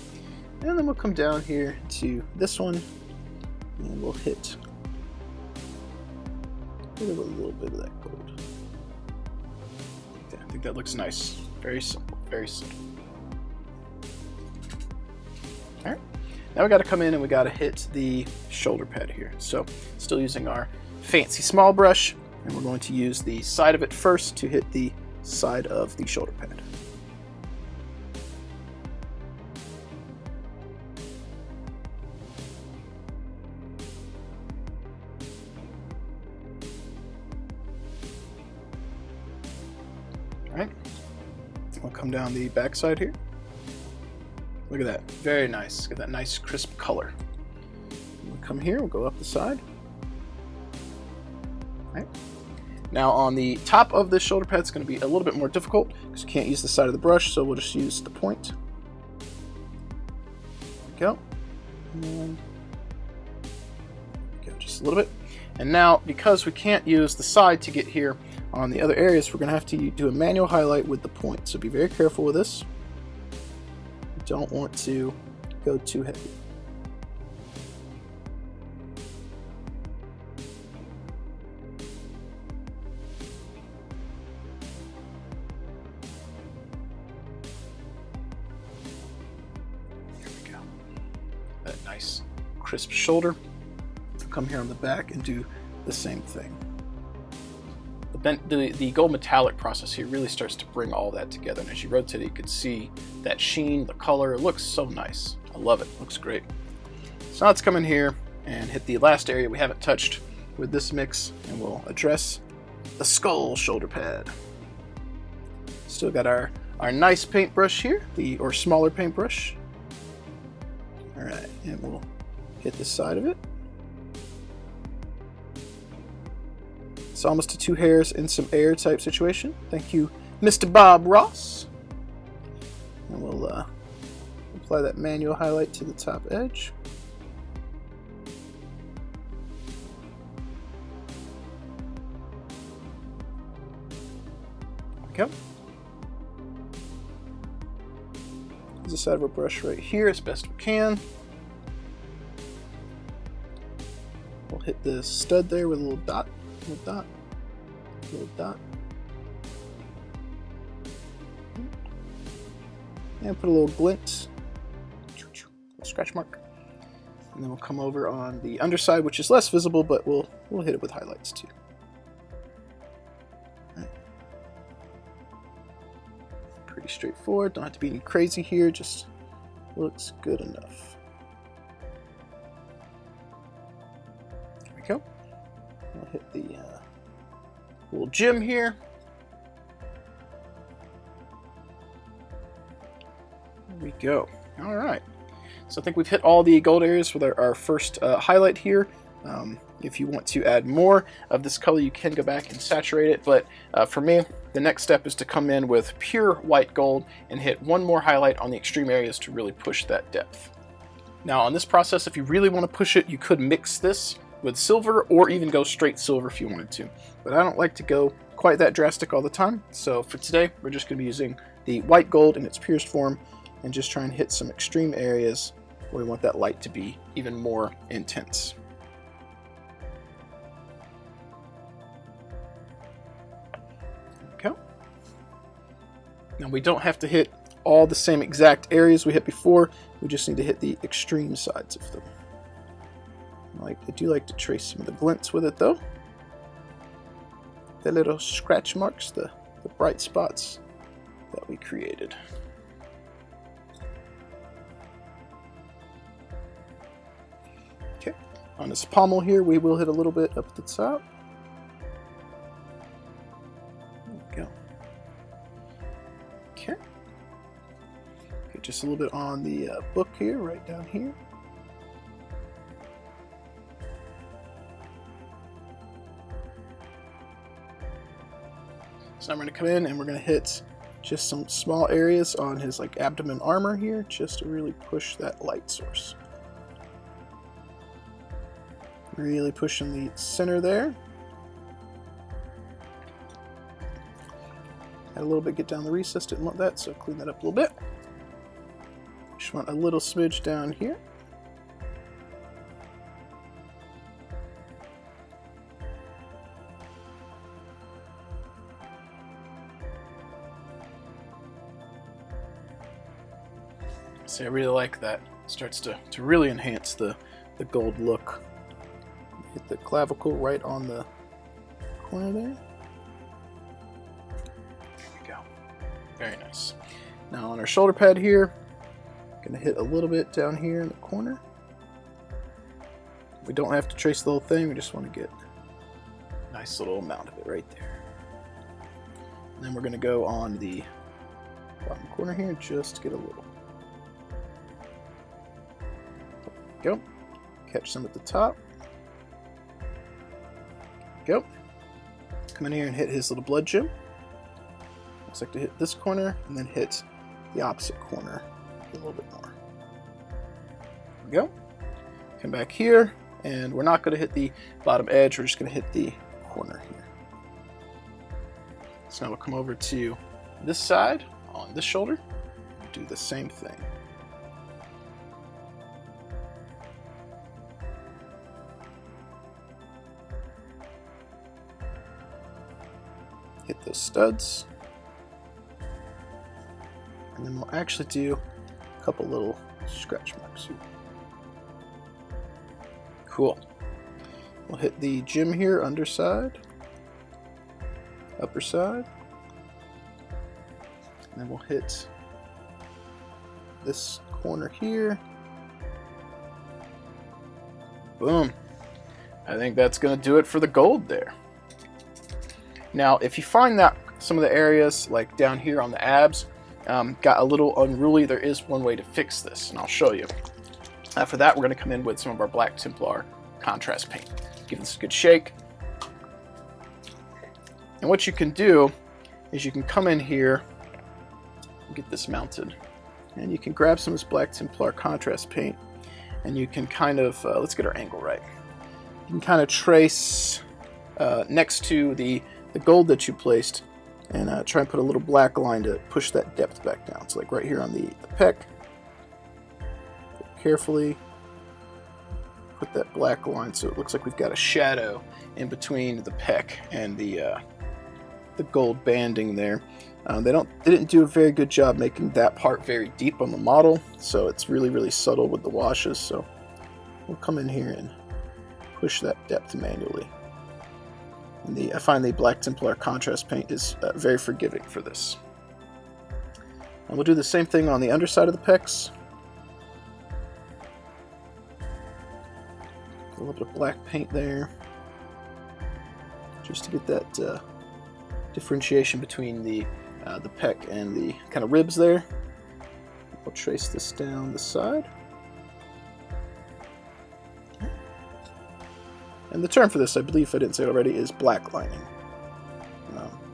And then we'll come down here to this one, and we'll hit a little bit of that gold. I think that looks nice. Very simple, very simple. All right, now we got to come in and we got to hit the shoulder pad here. So still using our fancy small brush, and we're going to use the side of it first to hit the side of the shoulder pad. Alright, we'll come down the back side here. Look at that, very nice. Get that nice crisp color. We'll come here, we'll go up the side. Alright. Now on the top of this shoulder pad, it's going to be a little bit more difficult because you can't use the side of the brush, so we'll just use the point. There we go. And go just a little bit. And now, because we can't use the side to get here on the other areas, we're going to have to do a manual highlight with the point. So be very careful with this. You don't want to go too heavy. There we go. That nice crisp shoulder. come here on the back and do the same thing. The gold metallic process here really starts to bring all that together, and as you rotate it, you can see that sheen, the color. It looks so nice. I love it. Looks great. So now let's come in here and hit the last area we haven't touched with this mix, and we'll address the skull shoulder pad. Still got our nice paintbrush here, or smaller paintbrush. All right, and we'll hit the side of it. It's almost a 2 hairs in some air type situation. Thank you, Mr. Bob Ross. And we'll apply that manual highlight to the top edge. There we go. Use the side of our brush right here as best we can. We'll hit the stud there with a little dot. Little dot, little dot, and put a little glint, a scratch mark, and then we'll come over on the underside, which is less visible, but we'll hit it with highlights too. Right. Pretty straightforward. Don't have to be any crazy here. Just looks good enough. There we go. We'll hit the little gem here. There we go. All right. So I think we've hit all the gold areas with our first highlight here. If you want to add more of this color, you can go back and saturate it. But for me, the next step is to come in with pure white gold and hit one more highlight on the extreme areas to really push that depth. Now on this process, if you really want to push it, you could mix this with silver, or even go straight silver if you wanted to. But I don't like to go quite that drastic all the time. So for today, we're just going to be using the white gold in its purest form and just try and hit some extreme areas where we want that light to be even more intense. Okay. Now we don't have to hit all the same exact areas we hit before. We just need to hit the extreme sides of them. I do like to trace some of the glints with it though. The little scratch marks, the bright spots that we created. Okay, on this pommel here, we will hit a little bit up at the top. There we go. Okay. Okay, just a little bit on the book here, right down here. So I'm going to come in and we're going to hit just some small areas on his abdomen armor here, just to really push that light source. Really pushing the center there. Had a little bit get down the recess, didn't want that, so clean that up a little bit. Just want a little smidge down here. See, I really like that. It starts to really enhance the gold look. Hit the clavicle right on the corner there. There we go. Very nice. Now on our shoulder pad here, I'm going to hit a little bit down here in the corner. We don't have to trace the whole thing, we just want to get a nice little amount of it right there. And then we're going to go on the bottom corner here just to get a little. Go. Catch some at the top. Go. Come in here and hit his little blood gem. Looks like to hit this corner and then hit the opposite corner a little bit more. There we go. Come back here, and we're not going to hit the bottom edge, we're just going to hit the corner here. So now we'll come over to this side on this shoulder and do the same thing. Hit those studs, and then we'll actually do a couple little scratch marks here. Cool. We'll hit the gem here, underside, upper side, and then we'll hit this corner here. Boom. I think that's going to do it for the gold there. Now, if you find that some of the areas, like down here on the abs, got a little unruly, there is one way to fix this, and I'll show you. For that, we're going to come in with some of our Black Templar contrast paint. Give this a good shake. And what you can do is you can come in here and get this mounted. And you can grab some of this Black Templar contrast paint, and you can kind of, let's get our angle right. You can kind of trace next to the gold that you placed, and try and put a little black line to push that depth back down. So like right here on the pec, carefully put that black line so it looks like we've got a shadow in between the pec and the gold banding there. They didn't do a very good job making that part very deep on the model, so it's really subtle with the washes. So we'll come in here and push that depth manually. And I find the Black Templar contrast paint is very forgiving for this. And we'll do the same thing on the underside of the pecs. A little bit of black paint there, just to get that differentiation between the pec and the kind of ribs there. We'll trace this down the side. And the term for this, I believe if I didn't say it already, is black lining.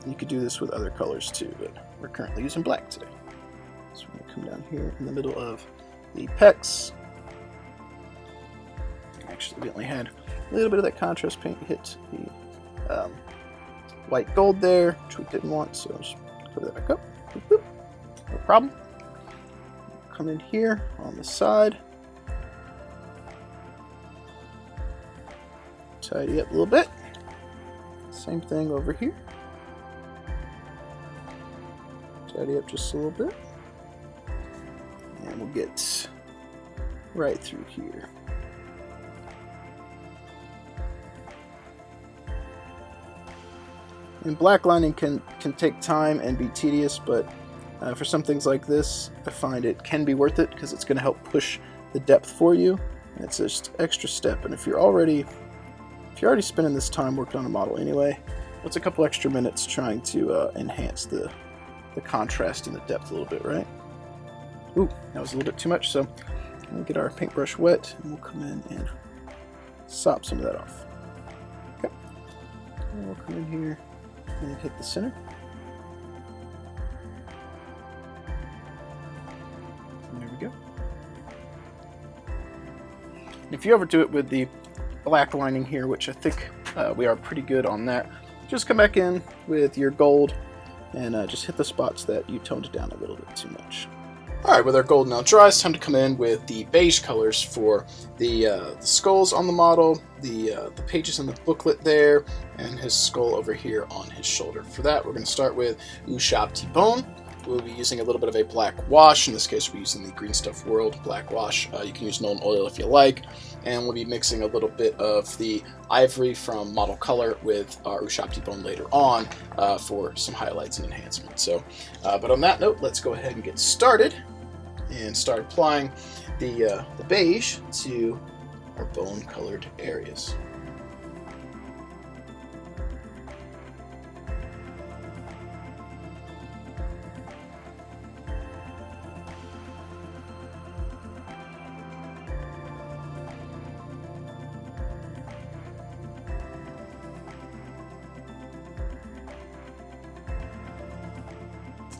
You could do this with other colors too, but we're currently using black today. So we're going to come down here in the middle of the pecs. Actually, we only had a little bit of that contrast paint hit the white gold there, which we didn't want, so just cover that back up. Boop, boop. No problem. Come in here on the side. Tidy up a little bit. Same thing over here. Tidy up just a little bit. And we'll get right through here. And black lining can take time and be tedious, but for some things like this, I find it can be worth it because it's going to help push the depth for you. And it's just extra step. And if you're already spending this time working on a model anyway, what's a couple extra minutes trying to enhance the contrast and the depth a little bit, right? Ooh, that was a little bit too much, so we'll get our paintbrush wet and we'll come in and sop some of that off. Okay, and we'll come in here and hit the center. And there we go. And if you ever do it with the black lining here, which I think we are pretty good on that, just come back in with your gold and just hit the spots that you toned down a little bit too much. Alright, with our gold now dry, it's time to come in with the beige colors for the skulls on the model, the pages in the booklet there, and his skull over here on his shoulder. For that, we're going to start with T.A.P. We'll be using a little bit of a black wash. In this case, we're using the Green Stuff World black wash. You can use Nuln Oil if you like. And we'll be mixing a little bit of the ivory from Model Color with our T.A.P. later on for some highlights and enhancement. So, but on that note, let's go ahead and get started and start applying the beige to our bone-colored areas.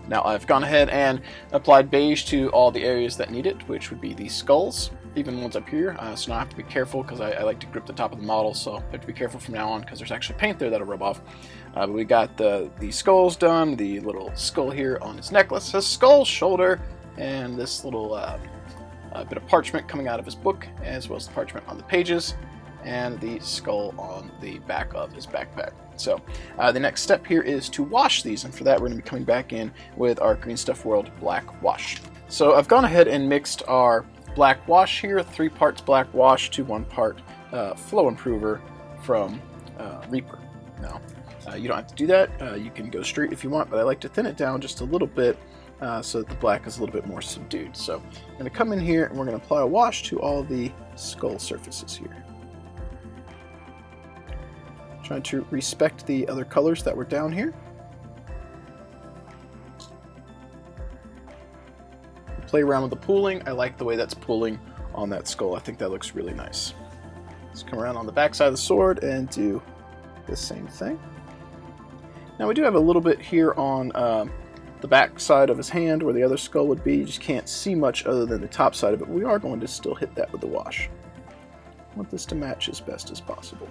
Now I've gone ahead and applied beige to all the areas that need it, which would be these skulls, even the ones up here. So now I have to be careful because I like to grip the top of the model, so I have to be careful from now on because there's actually paint there that'll rub off. But we got the skulls done, the little skull here on his necklace, his skull shoulder, and this little bit of parchment coming out of his book, as well as the parchment on the pages, and the skull on the back of his backpack. So the next step here is to wash these, and for that we're going to be coming back in with our Green Stuff World black wash. So I've gone ahead and mixed our black wash here, 3 parts black wash to 1 part flow improver from Reaper. Now, you don't have to do that. You can go straight if you want, but I like to thin it down just a little bit so that the black is a little bit more subdued. So I'm going to come in here and we're going to apply a wash to all the skull surfaces here. Trying to respect the other colors that were down here. Play around with the pooling. I like the way that's pooling on that skull. I think that looks really nice. Let's come around on the back side of the sword and do the same thing. Now we do have a little bit here on the back side of his hand where the other skull would be. You just can't see much other than the top side of it. We are going to still hit that with the wash. I want this to match as best as possible.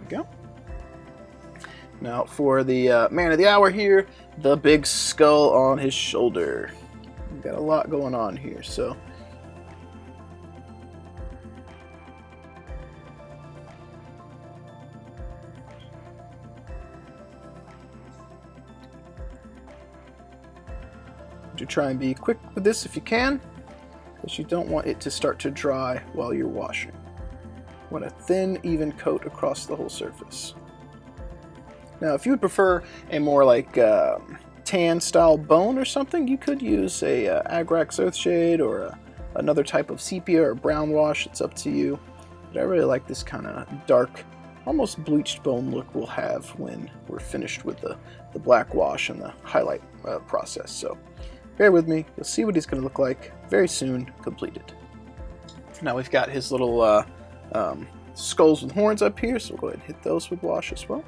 Go. Now for the man of the hour here, the big skull on his shoulder. We've got a lot going on here, so do try and be quick with this if you can, because you don't want it to start to dry while you're washing. Want a thin, even coat across the whole surface. Now, if you would prefer a more like tan style bone or something, you could use a Agrax Earthshade or another type of sepia or brown wash. It's up to you. But I really like this kind of dark, almost bleached bone look we'll have when we're finished with the black wash and the highlight process. So bear with me. You'll see what he's going to look like very soon completed. Now we've got his little skulls with horns up here, so we'll go ahead and hit those with wash as well.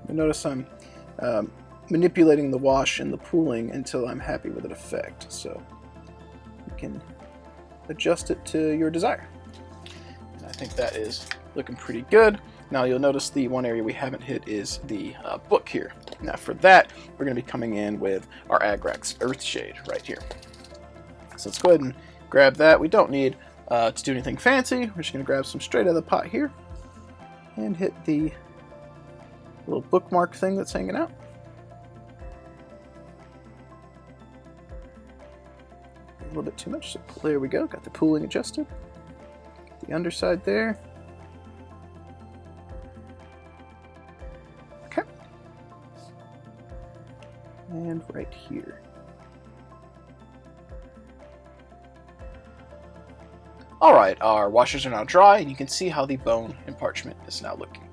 You'll notice I'm manipulating the wash and the pooling until I'm happy with the effect, so you can adjust it to your desire. And I think that is looking pretty good. Now you'll notice the one area we haven't hit is the book here. Now for that, we're going to be coming in with our Agrax Earthshade right here. So let's go ahead and grab that. We don't need to do anything fancy. We're just going to grab some straight out of the pot here and hit the little bookmark thing that's hanging out. A little bit too much, so there we go. Got the pooling adjusted. The underside there. Okay. And right here. Alright, our washes are now dry, and you can see how the bone and parchment is now looking.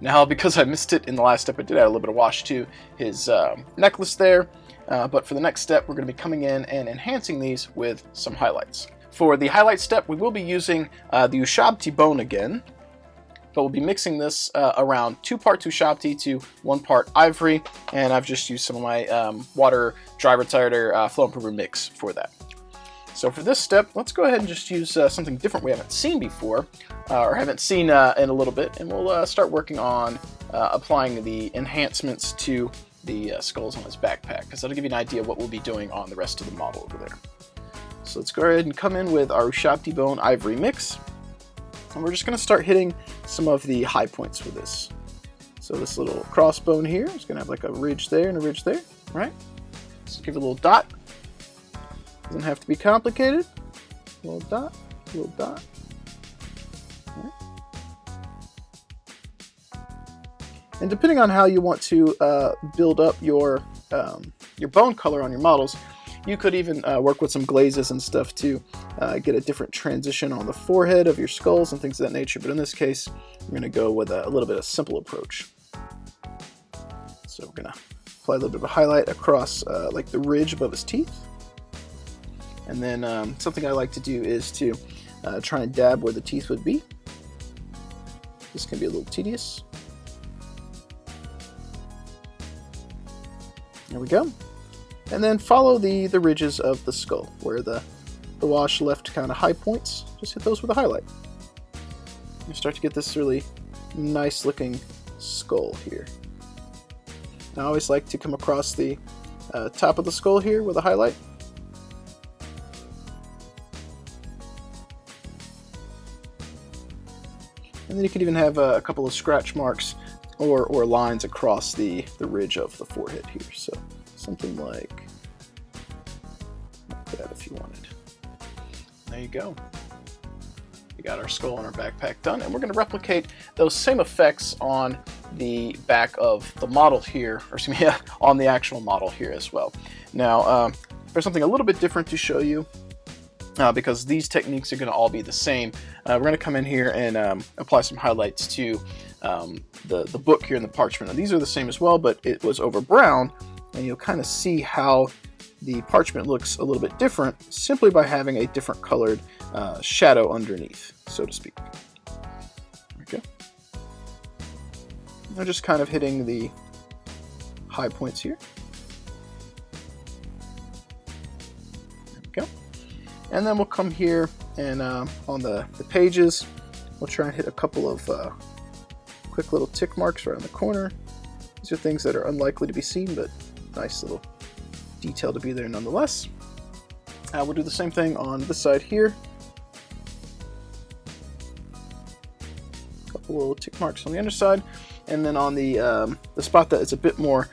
Now, because I missed it in the last step, I did add a little bit of wash to his necklace there, but for the next step, we're going to be coming in and enhancing these with some highlights. For the highlight step, we will be using the Ushabti bone again, but we'll be mixing this around 2 parts Ushabti to 1 part ivory, and I've just used some of my water dry retarder flow improver mix for that. So for this step, let's go ahead and just use something different we haven't seen before, or haven't seen in a little bit, and we'll start working on applying the enhancements to the skulls on his backpack, because that'll give you an idea of what we'll be doing on the rest of the model over there. So let's go ahead and come in with our Ushabti bone ivory mix, and we're just going to start hitting some of the high points with this. So this little crossbone here is going to have like a ridge there and a ridge there, right? So give it a little dot. Doesn't have to be complicated. Little dot, little dot. Right. And depending on how you want to build up your bone color on your models, you could even work with some glazes and stuff to get a different transition on the forehead of your skulls and things of that nature. But in this case, we're going to go with a little bit of simple approach. So we're going to apply a little bit of a highlight across like the ridge above his teeth. And then something I like to do is to try and dab where the teeth would be. This can be a little tedious. There we go. And then follow the ridges of the skull, where the wash left kind of high points. Just hit those with a highlight. You start to get this really nice looking skull here. I always like to come across the top of the skull here with a highlight. And then you could even have a couple of scratch marks or lines across the ridge of the forehead here. So something like that if you wanted. There you go. We got our skull and our backpack done, and we're going to replicate those same effects on the back of the model here, or excuse me, on the actual model here as well. Now, there's something a little bit different to show you, because these techniques are going to all be the same. We're going to come in here and apply some highlights to the book here in the parchment. Now, these are the same as well, but it was over brown, and you'll kind of see how the parchment looks a little bit different simply by having a different colored shadow underneath, so to speak. There we go. I'm just kind of hitting the high points here. There we go. And then we'll come here and on the pages, we'll try and hit a couple of quick little tick marks around the corner. These are things that are unlikely to be seen, but nice little detail to be there nonetheless. We'll do the same thing on this side here. A couple little tick marks on the underside, and then on the spot that is a bit more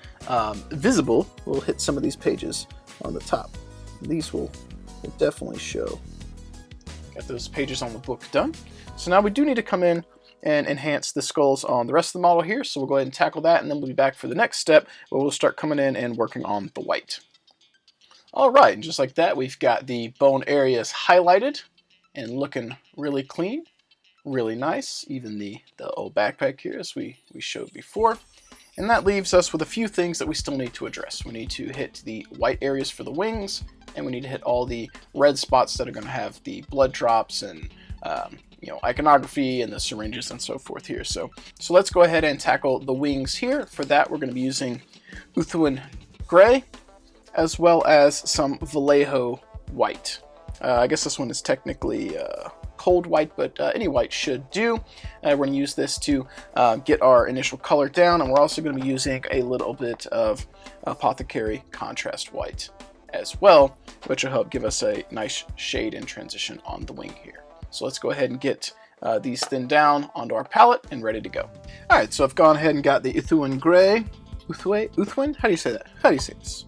visible, we'll hit some of these pages on the top. These will definitely show. Got those pages on the book done. So now we do need to come in and enhance the skulls on the rest of the model here. So we'll go ahead and tackle that, and then we'll be back for the next step where we'll start coming in and working on the white. All right, and just like that, we've got the bone areas highlighted and looking really clean, really nice. Even the old backpack here, as we showed before. And that leaves us with a few things that we still need to address. We need to hit the white areas for the wings, and we need to hit all the red spots that are going to have the blood drops and iconography and the syringes and so forth here. So let's go ahead and tackle the wings here. For that, we're going to be using Ulthuan Gray, as well as some Vallejo white. I guess this one is technically cold white, but any white should do. We're going to use this to get our initial color down, and we're also going to be using a little bit of Apothecary contrast white as well, which will help give us a nice shade and transition on the wing here. So let's go ahead and get these thinned down onto our palette and ready to go. All right, so I've gone ahead and got the Ulthuan Gray. Ulthuan? How do you say that? How do you say this?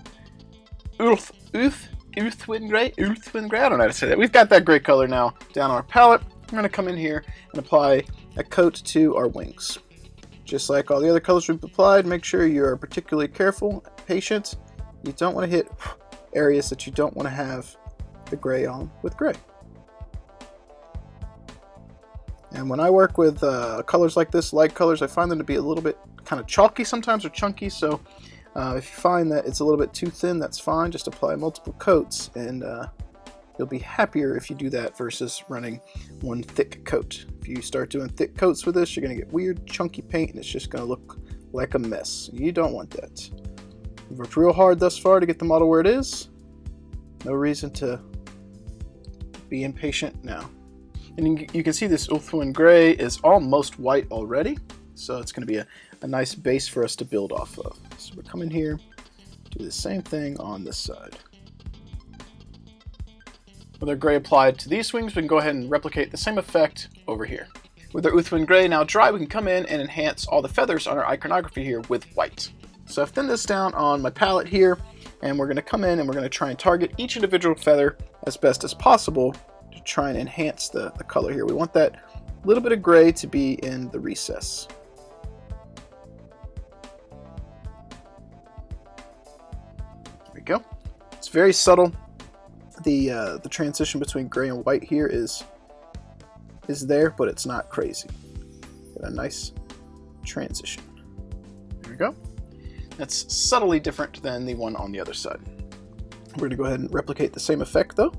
Ulthuan Gray? Ulthuan Gray? I don't know how to say that. We've got that gray color now down on our palette. I'm going to come in here and apply a coat to our wings. Just like all the other colors we've applied, make sure you're particularly careful, patient. You don't want to hit areas that you don't want to have the gray on with gray. And when I work with colors like this, light colors, I find them to be a little bit kind of chalky sometimes, or chunky. So if you find that it's a little bit too thin, that's fine. Just apply multiple coats, and you'll be happier if you do that versus running one thick coat. If you start doing thick coats with this, you're going to get weird, chunky paint, and it's just going to look like a mess. You don't want that. We've worked real hard thus far to get the model where it is. No reason to be impatient now. And you can see this Ulthuan Gray is almost white already, so it's going to be a nice base for us to build off of. So we're coming here, do the same thing on this side. With our gray applied to these wings, we can go ahead and replicate the same effect over here. With our Ulthuan Gray now dry, we can come in and enhance all the feathers on our iconography here with white. So I've thinned this down on my palette here, and we're going to come in and we're going to try and target each individual feather as best as possible to try and enhance the color here. We want that little bit of gray to be in the recess. There we go. It's very subtle. The transition between gray and white here is there, but it's not crazy. Got a nice transition. There we go. That's subtly different than the one on the other side. We're going to go ahead and replicate the same effect though.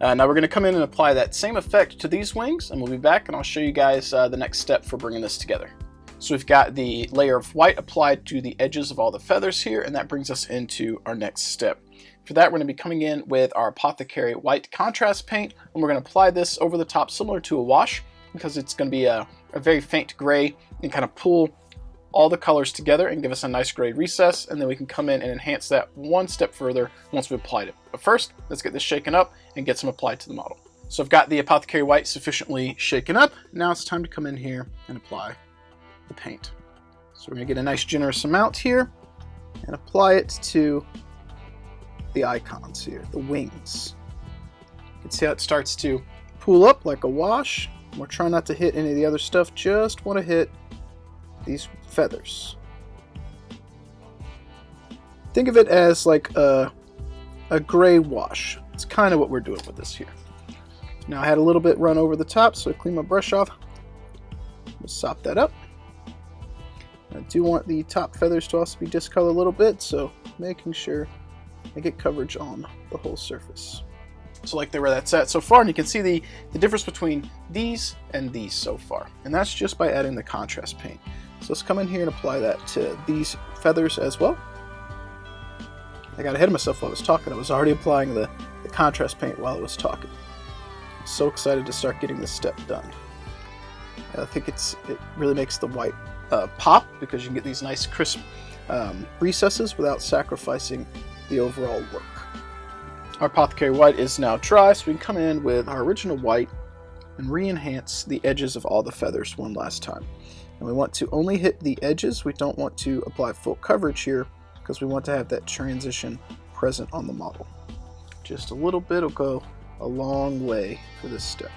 Now we're going to come in and apply that same effect to these wings, and we'll be back and I'll show you guys the next step for bringing this together. So we've got the layer of white applied to the edges of all the feathers here, and that brings us into our next step. For that, we're going to be coming in with our Apothecary white contrast paint, and we're going to apply this over the top similar to a wash, because it's going to be a very faint gray and kind of pull all the colors together and give us a nice gray recess, and then we can come in and enhance that one step further once we've applied it. But first, let's get this shaken up and get some applied to the model. So I've got the Apothecary white sufficiently shaken up. Now it's time to come in here and apply the paint. So we're going to get a nice generous amount here and apply it to the icons here, the wings. You can see how it starts to pool up like a wash. We're trying not to hit any of the other stuff, just want to hit these feathers. Think of it as like a gray wash. It's kind of what we're doing with this here. Now I had a little bit run over the top, so I clean my brush off. Just sop that up. I do want the top feathers to also be discolored a little bit, so making sure I get coverage on the whole surface. So like where that's at so far, and you can see the difference between these and these so far. And that's just by adding the contrast paint. So let's come in here and apply that to these feathers as well. I got ahead of myself while I was talking. I was already applying the contrast paint while I was talking. I'm so excited to start getting this step done. I think it really makes the white pop, because you can get these nice crisp recesses without sacrificing the overall look. Our apothecary white is now dry, so we can come in with our original white and re-enhance the edges of all the feathers one last time. And we want to only hit the edges. We don't want to apply full coverage here, because we want to have that transition present on the model. Just a little bit will go a long way for this step.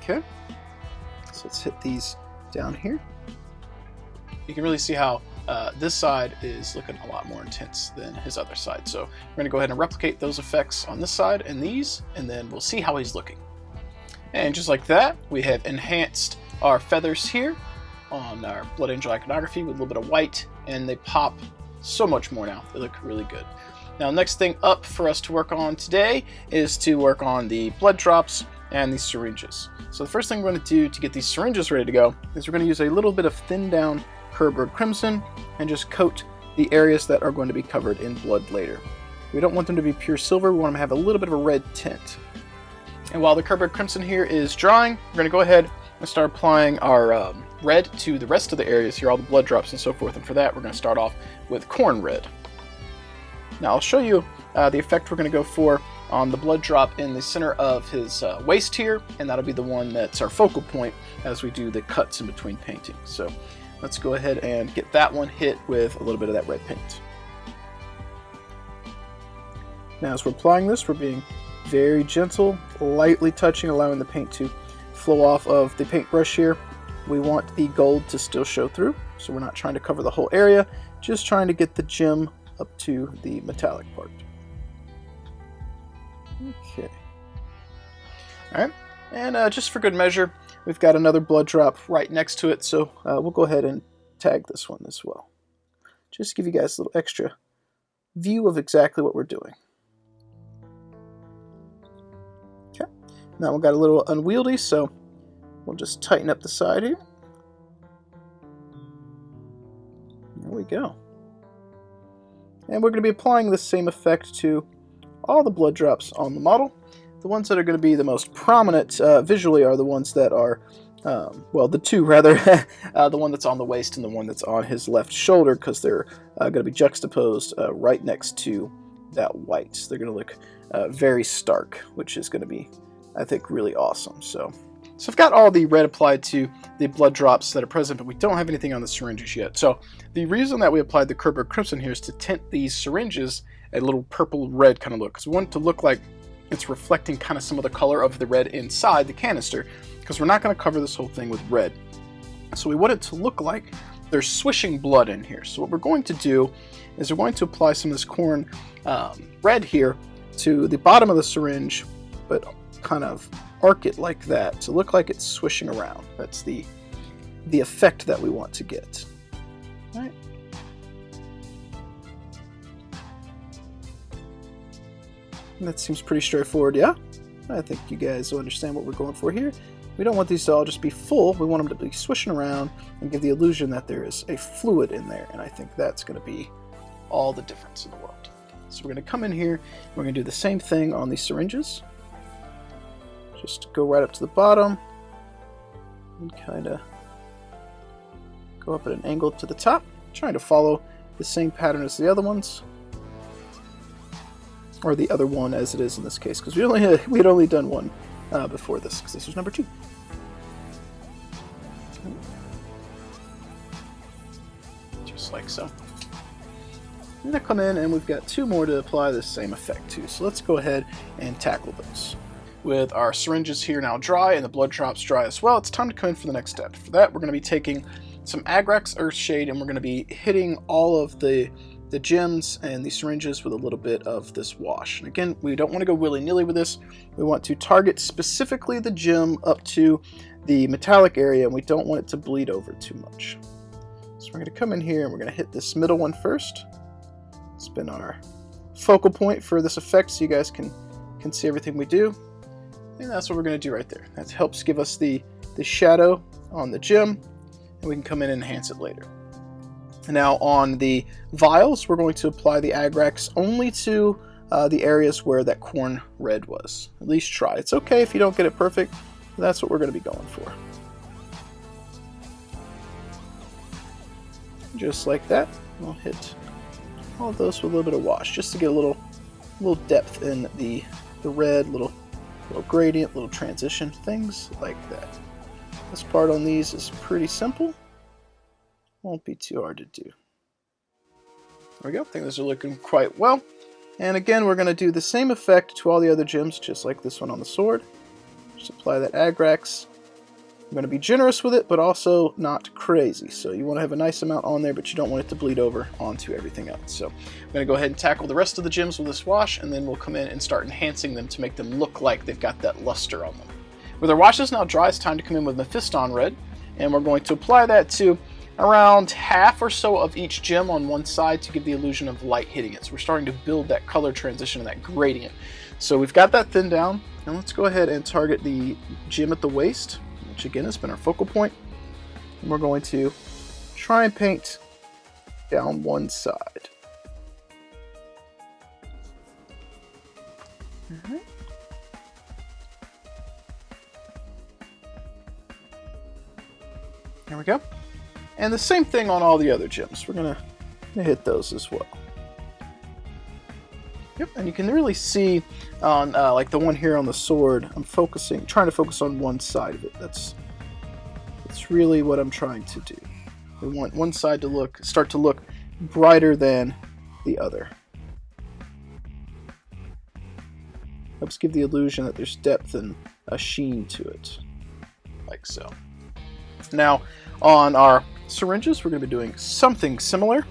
Okay, so let's hit these down here. You can really see how this side is looking a lot more intense than his other side. So we're going to go ahead and replicate those effects on this side and these, and then we'll see how he's looking. And just like that, we have enhanced our feathers here on our Blood Angel Iconography with a little bit of white, and they pop so much more now. They look really good. Now, next thing up for us to work on today is to work on the blood drops and these syringes. So the first thing we're going to do to get these syringes ready to go is we're going to use a little bit of thinned down Kerberg Crimson and just coat the areas that are going to be covered in blood later. We don't want them to be pure silver, we want them to have a little bit of a red tint. And while the Kerberg Crimson here is drying, we're going to go ahead and start applying our red to the rest of the areas here, all the blood drops and so forth, and for that we're going to start off with corn red. Now I'll show you the effect we're going to go for on the blood drop in the center of his waist here, and that'll be the one that's our focal point as we do the cuts in between painting. So let's go ahead and get that one hit with a little bit of that red paint. Now as we're applying this, we're being very gentle, lightly touching, allowing the paint to flow off of the paintbrush here. We want the gold to still show through, so we're not trying to cover the whole area, just trying to get the gem up to the metallic part. Okay. Alright, and just for good measure, we've got another blood drop right next to it, so we'll go ahead and tag this one as well. Just to give you guys a little extra view of exactly what we're doing. Okay, now we've got a little unwieldy, so we'll just tighten up the side here. There we go. And we're going to be applying the same effect to all the blood drops on the model. The ones that are going to be the most prominent visually are the ones that are, well, the two rather, the one that's on the waist and the one that's on his left shoulder, because they're going to be juxtaposed right next to that white. They're going to look very stark, which is going to be, I think, really awesome. So I've got all the red applied to the blood drops that are present, but we don't have anything on the syringes yet. So the reason that we applied the Kerberg Crimson here is to tint these syringes a little purple-red kind of look, because we want it to look like it's reflecting kind of some of the color of the red inside the canister, because we're not going to cover this whole thing with red. So we want it to look like there's swishing blood in here. So what we're going to do is we're going to apply some of this corn red here to the bottom of the syringe, but kind of arc it like that to look like it's swishing around. That's the effect that we want to get. All right. That seems pretty straightforward, yeah? I think you guys will understand what we're going for here. We don't want these to all just be full. We want them to be swishing around and give the illusion that there is a fluid in there, and I think that's going to be all the difference in the world. So we're going to come in here, we're going to do the same thing on these syringes. Just go right up to the bottom and kind of go up at an angle to the top, trying to follow the same pattern as the other ones. Or the other one as it is in this case, because we had only done one before this, because this was number 2. just like so. I'm going to come in and we've got 2 more to apply the same effect to. So let's go ahead and tackle those. With our syringes here now dry and the blood drops dry as well, it's time to come in for the next step. For that, we're going to be taking some Agrax Earthshade and we're going to be hitting all of the gems and the syringes with a little bit of this wash. And again, we don't want to go willy-nilly with this. We want to target specifically the gem up to the metallic area, and we don't want it to bleed over too much. So we're going to come in here and we're going to hit this middle one first. It's been our focal point for this effect so you guys can see everything we do. And that's what we're going to do right there. That helps give us the shadow on the gem, and we can come in and enhance it later. And now on the vials, we're going to apply the Agrax only to the areas where that corn red was. At least try. It's okay if you don't get it perfect, but that's what we're going to be going for. Just like that, we'll hit all of those with a little bit of wash, just to get a little depth in the red, little gradient, little transition, things like that. This part on these is pretty simple. Won't be too hard to do. There we go. I think those are looking quite well. And again, we're going to do the same effect to all the other gems, just like this one on the sword. Just apply that Agrax. I'm going to be generous with it, but also not crazy. So you want to have a nice amount on there, but you don't want it to bleed over onto everything else. So I'm going to go ahead and tackle the rest of the gems with this wash, and then we'll come in and start enhancing them to make them look like they've got that luster on them. With our washes now dry, it's time to come in with Mephiston Red, and we're going to apply that to around half or so of each gem on one side to give the illusion of light hitting it. So we're starting to build that color transition and that gradient. So we've got that thinned down, and let's go ahead and target the gem at the waist, which again has been our focal point. And we're going to try and paint down one side. Alright. There we go. And the same thing on all the other gems. We're gonna hit those as well. Yep, and you can really see on like the one here on the sword, I'm trying to focus on one side of it. That's really what I'm trying to do. We want one side to start to look brighter than the other. Helps give the illusion that there's depth and a sheen to it, like so. Now, on our syringes, we're going to be doing something similar,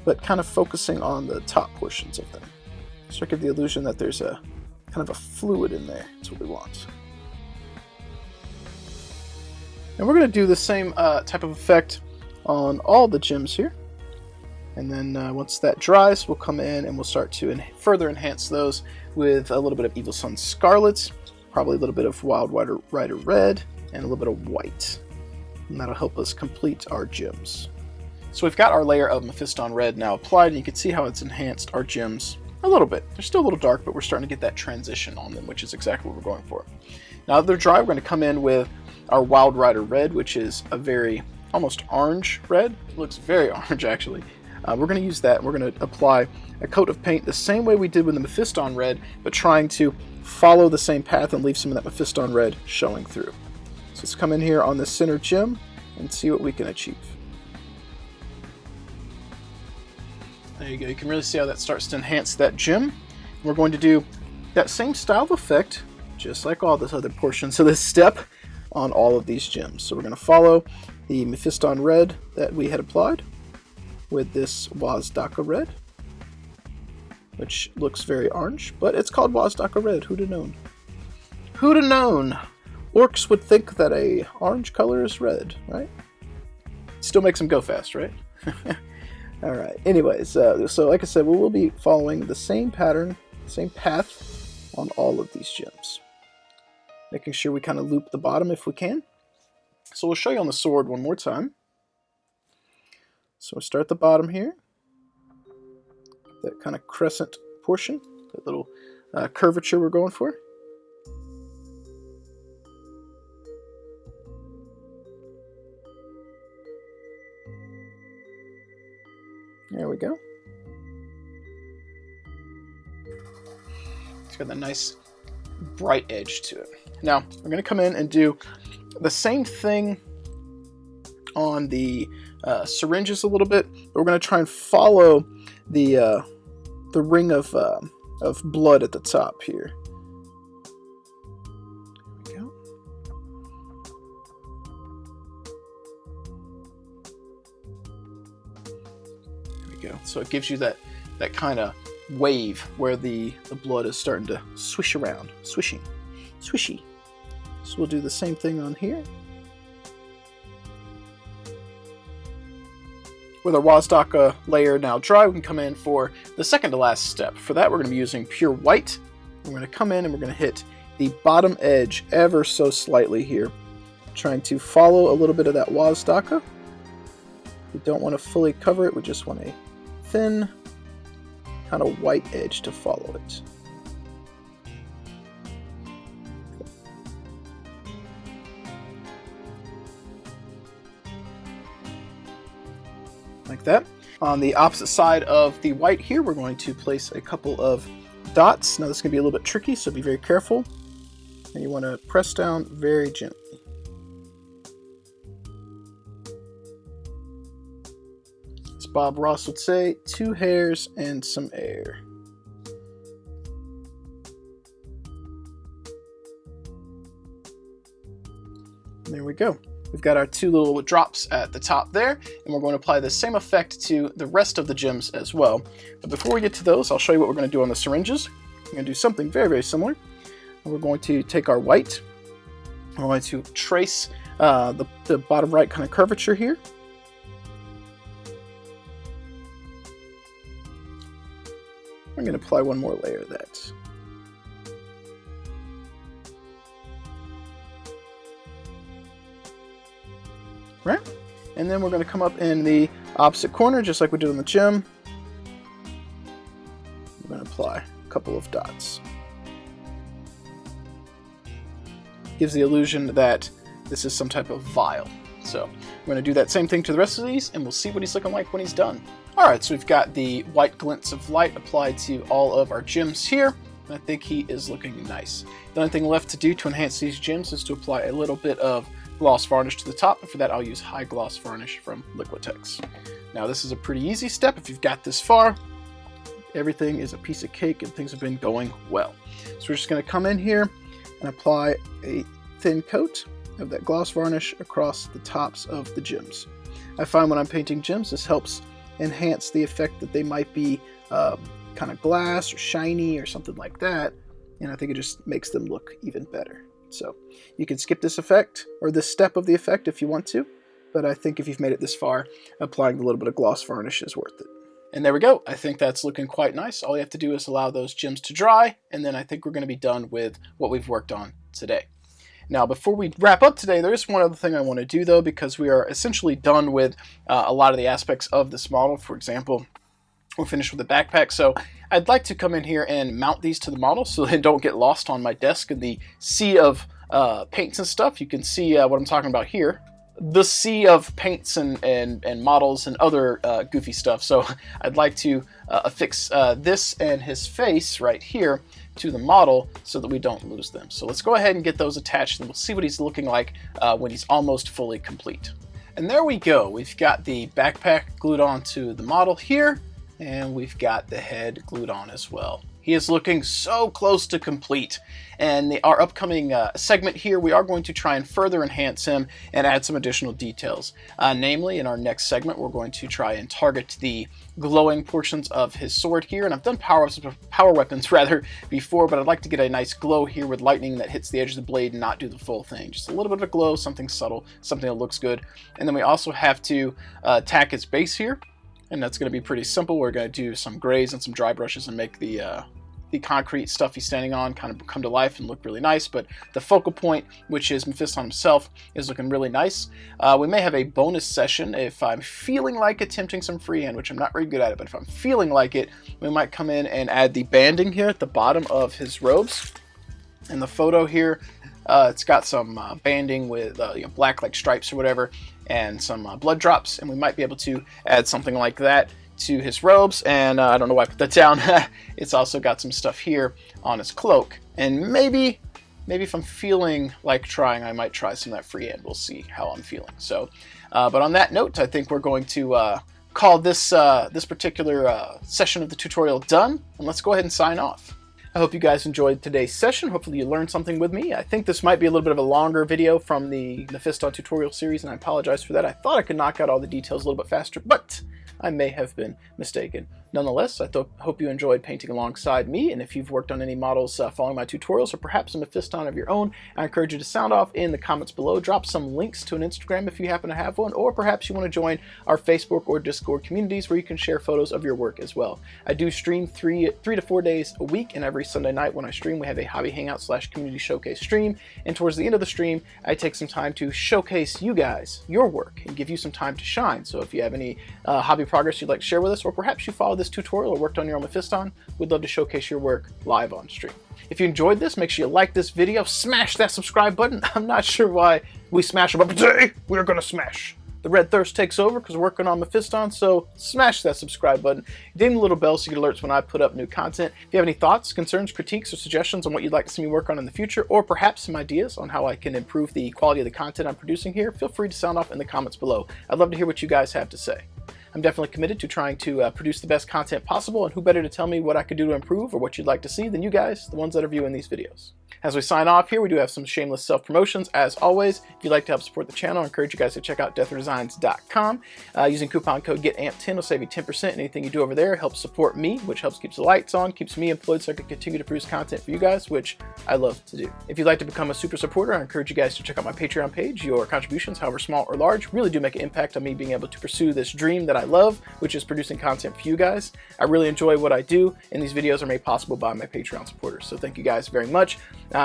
but kind of focusing on the top portions of them. So I give the illusion that there's a kind of a fluid in there. That's what we want. And we're going to do the same type of effect on all the gems here. And then once that dries, we'll come in and we'll start to further enhance those with a little bit of Evil Sun Scarlet, probably a little bit of Wild Rider Red, and a little bit of white. And that'll help us complete our gems. So we've got our layer of Mephiston Red now applied, and you can see how it's enhanced our gems a little bit. They're still a little dark, but we're starting to get that transition on them, which is exactly what we're going for. Now that they're dry, we're going to come in with our Wild Rider Red, which is a very almost orange red. It looks very orange, actually. We're going to use that, and we're going to apply a coat of paint the same way we did with the Mephiston Red, but trying to follow the same path and leave some of that Mephiston Red showing through. So let's come in here on the center gem and see what we can achieve. There you go. You can really see how that starts to enhance that gem. We're going to do that same style of effect, just like all this other portions of this step, on all of these gems. So we're going to follow the Mephiston Red that we had applied with this Wazdaka Red, which looks very orange, but it's called Wazdaka Red. Who'd have known? Who'd have known? Orcs would think that a orange color is red, right? Still makes them go fast, right? Alright, anyways, so like I said, we will be following the same pattern, same path on all of these gems. Making sure we kind of loop the bottom if we can. So we'll show you on the sword one more time. So we'll start the bottom here. That kind of crescent portion, that little curvature we're going for. There we go. It's got a nice bright edge to it. Now, we're going to come in and do the same thing on the syringes a little bit. We're going to try and follow the ring of blood at the top here. There we go. There we go. So it gives you that kind of wave where the blood is starting to swish around, swishy. So we'll do the same thing on here. With our Wazdaka layer now dry, we can come in for the second to last step. For that, we're going to be using pure white. We're going to come in and we're going to hit the bottom edge ever so slightly here, trying to follow a little bit of that Wazdaka. We don't want to fully cover it, we just want a thin kind of white edge to follow it. Like that. On the opposite side of the white here, we're going to place a couple of dots. Now this is going to be a little bit tricky, so be very careful. And you want to press down very gently. As Bob Ross would say, 2 hairs and some air. And there we go. We've got our 2 little drops at the top there, and we're going to apply the same effect to the rest of the gems as well. But before we get to those, I'll show you what we're going to do on the syringes. We're going to do something very, very similar. And we're going to take our white. We're going to trace the bottom right kind of curvature here. I'm going to apply one more layer of that. Right? And then we're going to come up in the opposite corner, just like we did on the gem. We're going to apply a couple of dots. Gives the illusion that this is some type of vial. So we're going to do that same thing to the rest of these, and we'll see what he's looking like when he's done. Alright, so we've got the white glints of light applied to all of our gems here. And I think he is looking nice. The only thing left to do to enhance these gems is to apply a little bit of gloss varnish to the top, and for that I'll use high gloss varnish from Liquitex. Now this is a pretty easy step. If you've got this far, everything is a piece of cake and things have been going well. So we're just going to come in here and apply a thin coat of that gloss varnish across the tops of the gems. I find when I'm painting gems, this helps enhance the effect that they might be kind of glass or shiny or something like that, and I think it just makes them look even better. So you can skip this effect, or this step of the effect if you want to, but I think if you've made it this far, applying a little bit of gloss varnish is worth it. And there we go. I think that's looking quite nice. All you have to do is allow those gems to dry, and then I think we're going to be done with what we've worked on today. Now, before we wrap up today, there is one other thing I want to do, though, because we are essentially done with a lot of the aspects of this model. For example, we're finished with the backpack, so I'd like to come in here and mount these to the model so they don't get lost on my desk in the sea of paints and stuff. You can see what I'm talking about here. The sea of paints and models and other goofy stuff. So I'd like to affix this and his face right here to the model so that we don't lose them. So let's go ahead and get those attached, and we'll see what he's looking like when he's almost fully complete. And there we go. We've got the backpack glued onto the model here, and we've got the head glued on as well. He is looking so close to complete. And our upcoming segment here, we are going to try and further enhance him and add some additional details. Namely, in our next segment, we're going to try and target the glowing portions of his sword here. And I've done power weapons rather before, but I'd like to get a nice glow here with lightning that hits the edge of the blade and not do the full thing. Just a little bit of a glow, something subtle, something that looks good. And then we also have to tack his base here. And that's going to be pretty simple. We're going to do some grays and some dry brushes and make the concrete stuff he's standing on kind of come to life and look really nice. But the focal point, which is Mephiston himself, is looking really nice. We may have a bonus session if I'm feeling like attempting some freehand, which I'm not very good at it, but if I'm feeling like it, we might come in and add the banding here at the bottom of his robes. In the photo here, it's got some banding with black like stripes or whatever, and some blood drops, and we might be able to add something like that to his robes. And I don't know why I put that down. It's also got some stuff here on his cloak, and maybe if I'm feeling like trying, I might try some of that freehand. We'll see how I'm feeling. So But on that note, I think we're going to call this this particular session of the tutorial done, and let's go ahead and sign off. I hope you guys enjoyed today's session. Hopefully you learned something with me. I think this might be a little bit of a longer video from the Mephiston tutorial series, and I apologize for that. I thought I could knock out all the details a little bit faster, but I may have been mistaken. Nonetheless, I hope you enjoyed painting alongside me, and if you've worked on any models following my tutorials, or perhaps a Mephiston of your own, I encourage you to sound off in the comments below. Drop some links to an Instagram if you happen to have one, or perhaps you want to join our Facebook or Discord communities where you can share photos of your work as well. I do stream three to 4 days a week, and every Sunday night when I stream, we have a hobby hangout / community showcase stream, and towards the end of the stream, I take some time to showcase you guys, your work, and give you some time to shine. So if you have any hobby progress you'd like to share with us, or perhaps you follow this tutorial or worked on your own Mephiston, we'd love to showcase your work live on stream. If you enjoyed this, make sure you like this video, smash that subscribe button. I'm not sure why we smash it, but today we're gonna smash. The red thirst takes over because we're working on Mephiston, so smash that subscribe button. Ding the little bell so you get alerts when I put up new content. If you have any thoughts, concerns, critiques, or suggestions on what you'd like to see me work on in the future, or perhaps some ideas on how I can improve the quality of the content I'm producing here, feel free to sound off in the comments below. I'd love to hear what you guys have to say. I'm definitely committed to trying to produce the best content possible, and who better to tell me what I could do to improve or what you'd like to see than you guys, the ones that are viewing these videos. As we sign off here, we do have some shameless self-promotions. As always, if you'd like to help support the channel, I encourage you guys to check out deathredesigns.com. Using coupon code GETAMP10 will save you 10%. Anything you do over there helps support me, which helps keep the lights on, keeps me employed so I can continue to produce content for you guys, which I love to do. If you'd like to become a super supporter, I encourage you guys to check out my Patreon page. Your contributions, however small or large, really do make an impact on me being able to pursue this dream that I love, which is producing content for you guys. I really enjoy what I do, and these videos are made possible by my Patreon supporters. So thank you guys very much.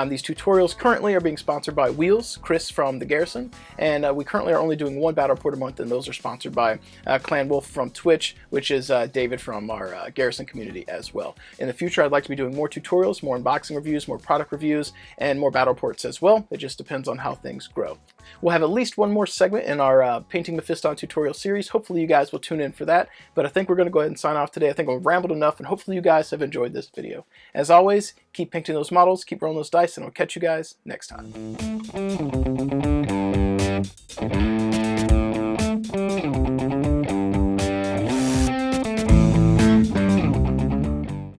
These tutorials currently are being sponsored by Wheels, Chris from the Garrison, and we currently are only doing one battle report a month, and those are sponsored by Clan Wolf from Twitch, which is David from our Garrison community as well. In the future, I'd like to be doing more tutorials, more unboxing reviews, more product reviews, and more battle reports as well. It just depends on how things grow. We'll have at least one more segment in our Painting Mephiston tutorial series. Hopefully you guys will tune in for that, but I think we're going to go ahead and sign off today. I think I've rambled enough, and hopefully you guys have enjoyed this video. As always, keep painting those models, keep rolling those dice, and I'll catch you guys next time.